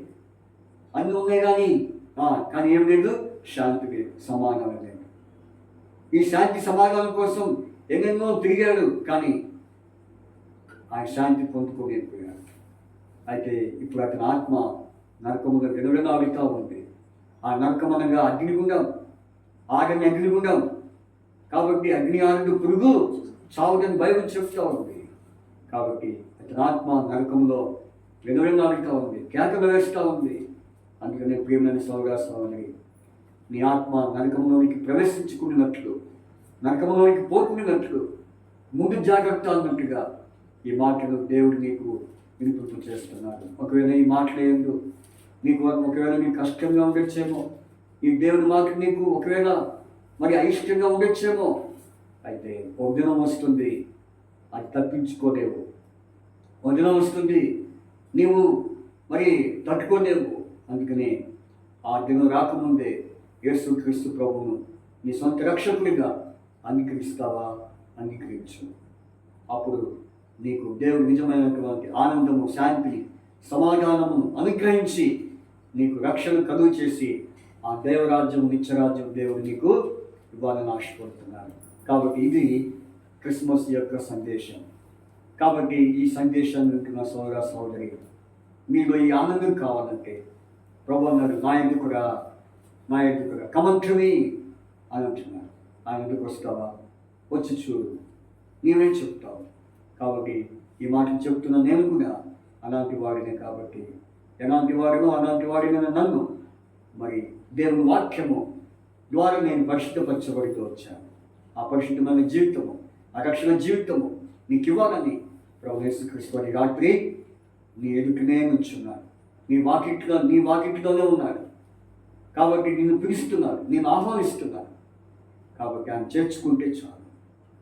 అన్నీ ఉన్నాయి కానీ ఏం లేదు? శాంతి లేదు, సమాధానం లేదు. ఈ శాంతి సమాధానం కోసం ఎన్నెన్నో తిరిగాడు, కానీ ఆయన శాంతి పొందుకోలేకపోయాడు. అయితే ఇప్పుడు అతని ఆత్మ నరకముగా వెనువెలాడుతూ ఉంది. ఆ నరకమనగా అగ్నిగుండం, ఆగని అగ్నిగుండం. కాబట్టి అగ్ని ఆరుడు పురుగు చావుదని బైబిల్ చెప్తూ ఉంది. కాబట్టి అతని ఆత్మ నరకంలో వెనువెలాడుతూ ఉంది, కేకలు వేస్తూ ఉంది. అందుకనే ప్రియమైన సోదరుని, నీ ఆత్మ నరకంలోనికి ప్రవేశించుకున్నట్లు, నరకంలోనికి పోకున్నట్లు ముందు జాగ్రత్త అన్నట్టుగా ఈ మాటలు దేవుడు నీకు వినిపింపు చేస్తున్నాడు. ఒకవేళ ఈ మాటలు నీకు ఒకవేళ నీకు కష్టంగా ఉండొచ్చేమో, ఈ దేవుని మాట నీకు ఒకవేళ మరి అయిష్టంగా ఉండొచ్చేమో. అయితే ఒక దినం వస్తుంది, అది తప్పించుకోలేవు. ఒక దినం వస్తుంది, నీవు మరి తట్టుకోలేవు. అందుకని ఆ దినం రాకముందే యేసుక్రీస్తు ప్రభువును నీ సొంత రక్షకుడిగా అంగీకరిస్తావా? అంగీకరించు. అప్పుడు నీకు దేవుడు నిజమైనటువంటి ఆనందము, శాంతి, సమాధానమును అనుగ్రహించి నీకు రక్షణ కలుగు చేసి ఆ దేవరాజ్యం, నిత్యరాజ్యం దేవుడు నీకు ఇవ్వాలని ఆశపడుతున్నాడు. కాబట్టి ఇది క్రిస్మస్ యొక్క సందేశం. కాబట్టి ఈ సందేశాన్ని వింటున్న సోదర సోదరి, మీలో ఈ ఆనందం కావాలంటే ప్రభు అన్నాడు, నా ఎందుకురా కమంత్రమి అని అంటున్నాడు. ఆయన ఎందుకు వస్తావా? వచ్చి చూడు, నీవే చెప్తావు. కాబట్టి ఈ మాటలు చెప్తున్నా నేను కూడా అలాంటి వాడినే. కాబట్టి ఎలాంటి వాడిన నన్ను మరి దేవుని వాక్యము ద్వారా నేను పరిశుద్ధపరచబడుతూ వచ్చాను. ఆ పరిశుద్ధమైన జీవితము, ఆ రక్షణ జీవితము నీకు ఇవ్వాలని ప్రభు యేసుక్రీస్తు వారి రాత్రి నీ ఎదుటనే నుంచున్నాడు. నీ వాకిట్లోనే ఉన్నాడు. కాబట్టి నిన్ను పిలుస్తున్నాడు, నేను ఆహ్వానిస్తున్నాను. కాబట్టి ఆయన చేర్చుకుంటే చాలు.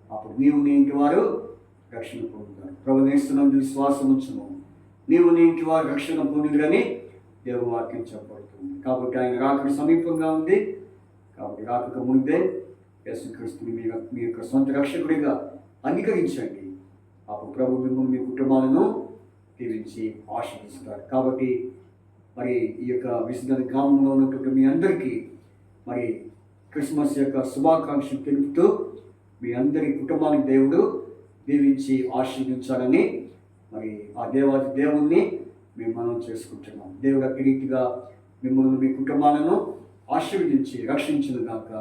అప్పుడు నీవు నీ ఇంటి వారు రక్షణ పొందుతారు. ప్రభు యేసునందు విశ్వాసం ఉంచును, నీవు నీ ఇంటి వారు రక్షణ పొందుదురని దేవుని వాక్యం చెప్పబడుతుంది. కాబట్టి ఆయన రాకడ సమీపంగా ఉంది. కాబట్టి రాకక ముందే యేసుక్రీస్తుని మీ యొక్క సొంత రక్షకుడిగా అంగీకరించండి. అప్పుడు ప్రభు మిమ్మల్ని, మీ కుటుంబాలను దీవించి ఆశీర్వదిస్తారు. కాబట్టి మరి ఈ యొక్క విశ్వనాథ గ్రామంలో ఉన్నటువంటి మీ అందరికీ మరి క్రిస్మస్ యొక్క శుభాకాంక్షలు తెలుపుతూ మీ అందరి కుటుంబానికి దేవుడు దీవించి ఆశీర్వదించాలని మరి ఆ దేవుణ్ణి మేము మనం చేసుకుంటున్నాం. దేవుడు అట్టి రీతిగా మిమ్మల్ని మీ కుటుంబాలను ఆశీర్వదించి రక్షించిన గాక.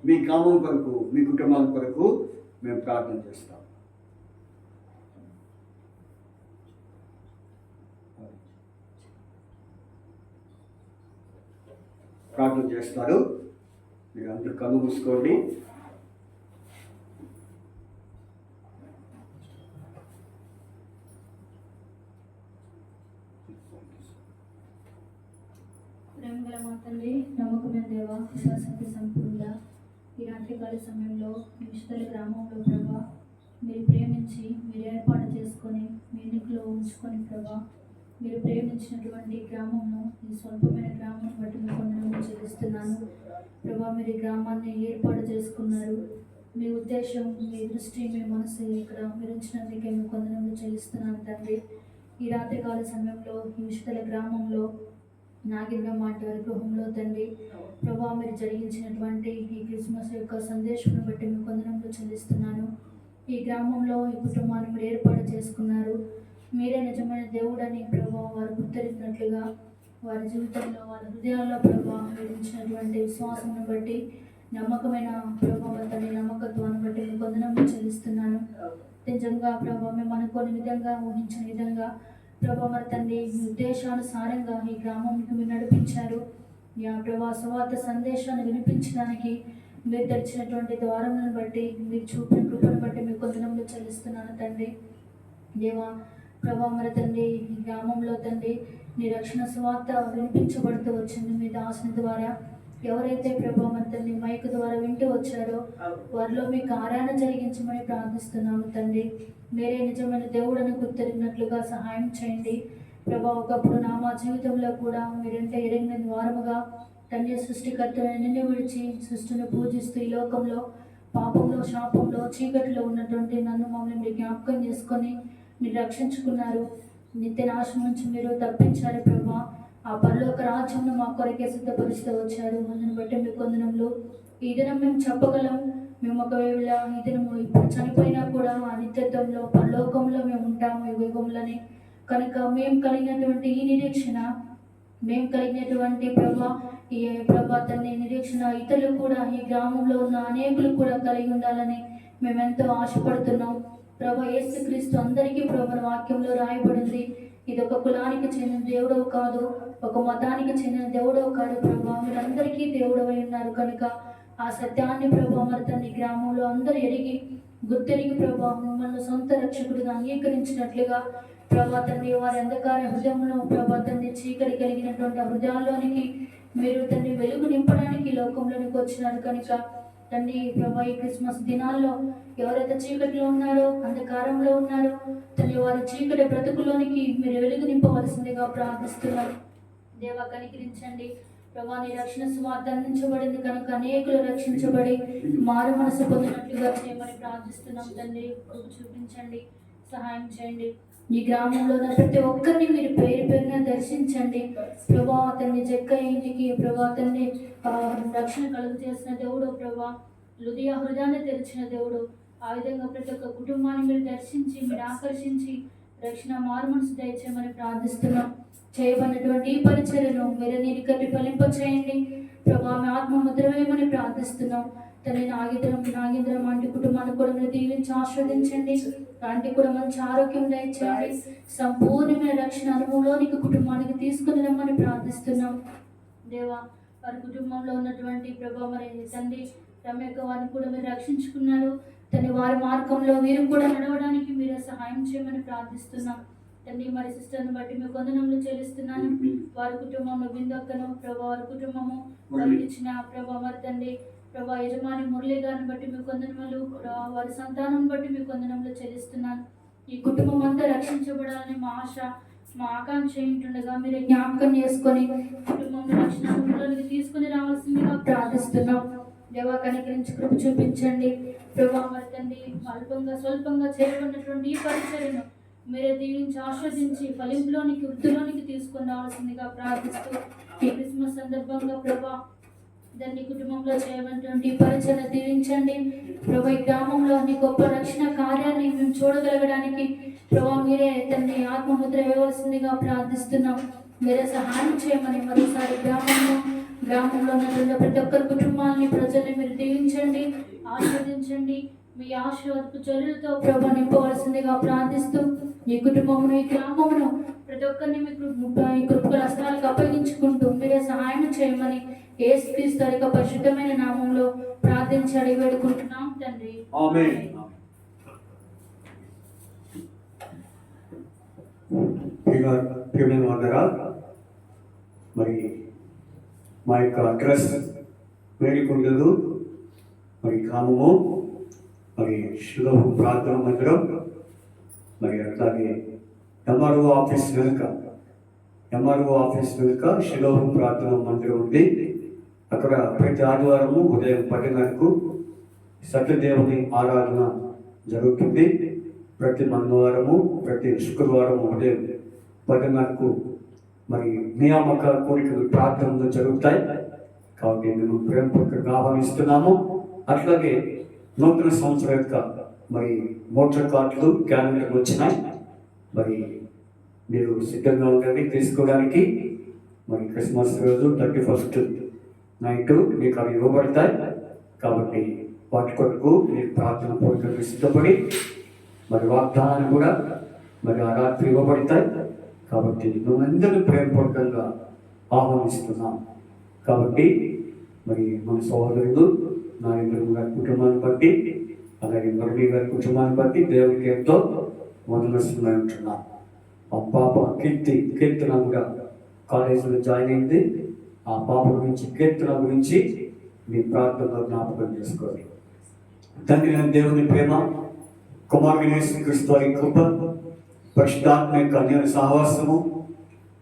మీ గ్రామం కొరకు మీ కుటుంబాల కొరకు మేము ప్రార్థన చేస్తాం. ప్రార్థన చేస్తారు. మీరు అందరూ కళ్ళు మూసుకోండి. ప్రేమగల మా తండ్రి, నమ్మకమైన దేవ, విశ్వాసంకి సంపూర్ణ ఈ రాత్రికాల సమయంలో మీ విషయాల గ్రామంలో ప్రభా మీరు ప్రేమించి మీరు ఏర్పాటు చేసుకొని మీ ఎన్నికలో ఉంచుకొని ప్రభా మీరు ప్రేమించినటువంటి గ్రామంను ఈ స్వల్పమైన గ్రామాన్ని బట్టి మీ కొందరు చెల్లిస్తున్నాను ప్రభా. మీరు ఈ గ్రామాన్ని ఏర్పాటు చేసుకున్నారు. మీ ఉద్దేశం, మీ దృష్టి, మీ మనసు ఇక్కడ మీరు ఉంచినందుకే మీ కొందరు చెల్లిస్తున్నాను తండ్రి. ఈ రాత్రికాల సమయంలో ఈ విషయాల గ్రామంలో నాగేంద్ర మాట గృహంలో తండ్రి ప్రభా మీరు జరిగించినటువంటి ఈ క్రిస్మస్ యొక్క సందేశం బట్టి మీ కొందరంలో చెల్లిస్తున్నాను. ఈ గ్రామంలో ఈ కుటుంబాన్ని మీరు ఏర్పాటు చేసుకున్నారు. మీరే నిజమైన దేవుడని ప్రభా వారు గుర్తించినట్లుగా వారి జీవితంలో వారి హృదయాల్లో ప్రభా మీరు ఇచ్చినటువంటి విశ్వాసాన్ని బట్టి నమ్మకమైన ప్రభావాన్ని నమ్మకత్వాన్ని బట్టి మీ కొందరంలో చెల్లిస్తున్నాను. నిజంగా ప్రభా మేము అనుకోని విధంగా ఊహించిన విధంగా ప్రభా మరి తండ్రి మీ ఉద్దేశానుసారంగా ఈ గ్రామానికి మీరు నడిపించారు. యా ప్రభా సువార్త సందేశాన్ని వినిపించడానికి మీరు తెరిచినటువంటి ద్వారములను బట్టి మీరు చూపిన కృపను బట్టి మీ కొందరంలో చెల్లిస్తున్నాను తండ్రి. దేవా ప్రభా మరి తండ్రి ఈ గ్రామంలో తండ్రి నీ రక్షణ సువార్త వినిపించబడుతూ వచ్చింది మీ దాసుని ద్వారా. ఎవరైతే ప్రభా మరి తండ్రి మైక్ ద్వారా వింటూ వచ్చారో వారిలో మీకు ఆరాధన జరిగించమని ప్రార్థిస్తున్నాము తండ్రి. మీరే నిజమైన దేవుడని గుర్తెరిగినట్లుగా సహాయం చేయండి ప్రభా. ఒకప్పుడు మా జీవితంలో కూడా మీరంటే ఎరిగిన ద్వారముగా తండ్రి సృష్టికర్తను నిన్ను విడిచి సృష్టిని పూజిస్తూ ఈ లోకంలో పాపంలో శాపంలో చీకటిలో ఉన్నటువంటి నన్ను మమ్మల్ని మీరు జ్ఞాపకం చేసుకొని మీరు రక్షించుకున్నారు. నిత్య నాశనం నుంచి మీరు తప్పించారు ప్రభా. ఆ పరలోక రాజ్యంను మా కొరకే సిద్ధపరుస్తూ వచ్చారు. అందుని బట్టి మీ కొందనంలో ఈ దినం మేము చెప్పగలం. మేము ఒకవేళ ఈ దినము ఇప్పుడు చనిపోయినా కూడా ఆ నిత్యత్వంలో పరలోకంలో మేము ఉంటాము యుగంలోనే. కనుక మేము కలిగినటువంటి ఈ నిరీక్షణ, మేము కలిగినటువంటి ఈ ప్రభాతాన్ని నిరీక్షణ ఇతరులు కూడా ఈ గ్రామంలో ఉన్న అనేకులు కూడా కలిగి ఉండాలని మేమెంతో ఆశపడుతున్నాం ప్రభా. యేసుక్రీస్తు అందరికీ ప్రభు వాక్యంలో రాయబడింది. ఇది ఒక కులానికి చెందిన దేవుడవు కాదు, ఒక మతానికి చెందిన దేవుడవు కాదు ప్రభా. మీరందరికీ దేవుడవై ఉన్నారు కనుక ఆ సత్యాన్ని ప్రభా మరి తన గ్రామంలో అందరూ ఎరిగి గుర్తెరిగి ప్రభా మిమ్మల్ని సొంత రక్షకుడిగా అంగీకరించినట్లుగా ప్రభా తండ్రి వారి అంధకార హృదయంలో ప్రభా తండ్రి చీకటి కలిగినటువంటి హృదయాల్లోనికి మీరు తండ్రి వెలుగు నింపడానికి లోకంలోనికి వచ్చినారు కనుక తండ్రి ప్రభా ఈ క్రిస్మస్ దినాల్లో ఎవరైతే చీకటిలో ఉన్నారో అంధకారంలో ఉన్నారో తండ్రి వారి చీకటి బ్రతుకులోనికి మీరు వెలుగు నింపవలసిందిగా ప్రార్థిస్తున్నారు. దేవా కనికరించండి ప్రభా. నీ రక్షణ సువార్త అందించబడింది కనుక అనేకులు రక్షించబడి మారు మనసు పొందినట్లుగా చేయమని ప్రార్థిస్తున్నాం తండ్రి. చూపించండి, సహాయం చేయండి. ఈ గ్రామంలో ఉన్న ప్రతి ఒక్కరిని మీరు పేరు పేరున దర్శించండి ప్రభా. అతన్ని చెక్క ఇంటికి ప్రభా అతన్ని రక్షణ కలుగు చేసిన దేవుడు ప్రభా. హృదయాన్ని తెరిచిన దేవుడు. ఆ విధంగా ప్రతి ఒక్క కుటుంబాన్ని మీరు దర్శించి మీరు ఆకర్షించి రక్షణ మారు మనసు దయచేయమని ప్రార్థిస్తున్నాం. చేయబడినటువంటి ఈ పరిచర్యను మీరు నీరు కట్టి ఫలింప చేయండి ప్రభా. మీ ఆత్మ ముద్రవేయమని ప్రార్థిస్తున్నాం తండ్రి. నాగేంద్రం ఆంటీ కుటుంబాన్ని కూడా మీరు దీవించి ఆస్వాదించండి. ఆంటీ కూడా మంచి ఆరోగ్యం దయచేయండి. సంపూర్ణమైన రక్షణ అనుభవంలోనికి కుటుంబానికి తీసుకుని రమ్మని ప్రార్థిస్తున్నాం దేవా. వారి కుటుంబంలో ఉన్నటువంటి ప్రభా మరి తండ్రి రమ్యక వారిని కూడా మీరు రక్షించుకున్నారు తండ్రి. వారి మార్గంలో వీరు కూడా నడవడానికి మీరు సహాయం చేయమని ప్రార్థిస్తున్నాం తండ్రి. మరి సిస్టర్ని బట్టి మీ వందనములు చెల్లిస్తున్నాను. వారి కుటుంబంలో బిందక్కను ప్రభా వారి కుటుంబము వారికి ఇచ్చిన ప్రభా మరి తండ్రి ప్రభా యజమాని మురళి గారిని బట్టి మీ వందనములు, వారి సంతానం బట్టి మీ వందనములు చెల్లిస్తున్నాను. ఈ కుటుంబం అంతా రక్షించబడాలని మా ఆశ మా ఆకాంక్ష ఏంటుండగా మీరు జ్ఞాపకం చేసుకొని కుటుంబంలో రక్షణలోనికి తీసుకుని రావాల్సిందిగా ప్రార్థిస్తున్నాం దేవా. కనికరించి కృప చూపించండి ప్రభా మరి తండ్రి. స్వల్పంగా చేయబడినటువంటి ఈ పరిచర్యను మీరే దీవించి ఆస్వాదించి ఫలింపులోనికి వృద్ధిలోనికి తీసుకొని రావాల్సిందిగా ప్రార్థిస్తూ ఈ క్రిస్మస్ సందర్భంగా ప్రభా దాన్ని కుటుంబంలో చేయబడినటువంటి పరిచయం దీవించండి ప్రభా. ఈ గ్రామంలో నీ గొప్ప రక్షణ కార్యాన్ని మేము చూడగలగడానికి ప్రభా మీరే తండ్రి ఆత్మముద్ర వేయవలసిందిగా ప్రార్థిస్తున్నాం. మీరే సహాయం చేయమని మరోసారి గ్రామంలో ఉన్నటువంటి ప్రతి ఒక్కరి కుటుంబాలని ప్రజల్ని మీరు దీవించండి, ఆశీర్వదించండి. మీ ఆశీర్వాదపు జల్లులతో ప్రభా నింపవలసిందిగా ప్రార్థిస్తూ ఈ కుటుంబమును ఈ గ్రామమును ప్రతి ఒక్కరిని మీ కృపల హస్తాలకు అప్పగించుకుంటూ మీరే సహాయం చేయమని యేసుక్రీస్తు యొక్క పరిశుద్ధమైన నామంలో ప్రార్థించి అడిగి వేడుకుంటున్నాం తండ్రి. ఆమేన్. ప్రియమైన వాళ్ళరా, మరి మా యొక్క అడ్రస్ వేడుకుంటూ మరి గ్రామము మరి శిలోహం ప్రార్థన మందిరం, మరి అట్లాగే ఎంఆర్ఓ ఆఫీస్ వెనుక శిలోహం ప్రార్థన మందిరం ఉంది. అక్కడ ప్రతి ఆదివారము ఉదయం 10 గంటలకు సత్యదేవుని ఆరాధన జరుగుతుంది. ప్రతి మంగళవారము ప్రతి శుక్రవారము ఉదయం 10 గంటలకు మరి నియామక కోరికలు ప్రార్థనలు జరుగుతాయి. కాబట్టి మేము ప్రేమపూర్వకంగా ఆహ్వానిస్తున్నాము. అట్లాగే నూతన సంవత్సరం యొక్క మరి మోటార్ కార్డులు క్యాలెండర్లు వచ్చినాయి. మరి మీరు సిద్ధంగా ఉండండి తీసుకోవడానికి. మరి క్రిస్మస్ రోజు 31st నైట్ మీకు అవి ఇవ్వబడతాయి. కాబట్టి వాటి కొరకు మీరు ప్రార్థన పూర్వకంగా సిద్ధపడి మరి వాగ్దానాలు కూడా మరి ఆ రాత్రి ఇవ్వబడతాయి. కాబట్టి మనందరినీ ప్రేమపూర్వకంగా ఆహ్వానిస్తున్నాం. కాబట్టి మరి మన సోదరులు నాయకులు గారి కుటుంబాన్ని బట్టి అలాగే మురళి గారి కుటుంబాన్ని బట్టి దేవుడికి ఎంతో వందనస్తున్నై ఉంటున్నాం. ఆ పాప కీర్తన కూడా కాలేజీలో జాయిన్ అయింది. ఆ పాప గురించి కీర్తన గురించి మీ ప్రార్థనలో జ్ఞాపకం చేసుకోవాలి. తండ్రి దేవుని ప్రేమ, కుమారుని యేసుక్రీస్తు వారి కృప, పరిశుద్ధాత్మ యొక్క అన్యోన్య సహవాసము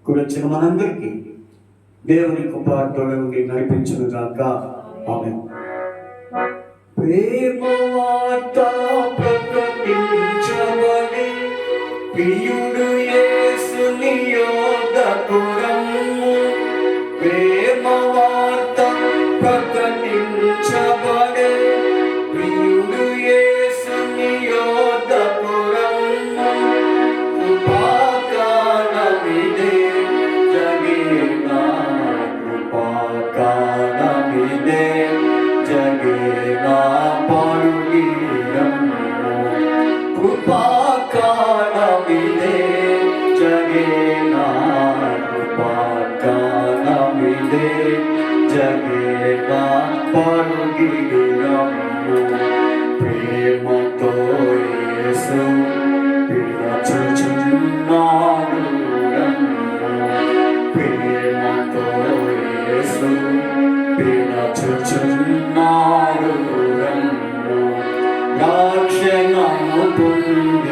కూడా వచ్చిన మనందరికీ దేవుని కృప తోడు ఉండి నడిపించును గాక. ఆమేన్. ప్రేమ వార్త ప్రకటించబడి ప్రియుడు యేసుని యొద్దకు రమ్ము. ప్రేమ వార్త ప్రకటించబడి ప్రియుడు యేసుని యొద్దకు రమ్ము. కృపాకాలమిదే జగేనా, కృపాకాలమిదే జగేనా పరుగీరమ్ము. కృపాకాలమిదే జగేనా, కృపాకాలమిదే జగేనా పరుగీరమ్ము. ప్రేమతో యేసు పిలుచుచున్నాడు రమ్ము. ప్రేమతో యేసు పిలుచుచున్నాడు రమ్ము. రక్షణము పొంది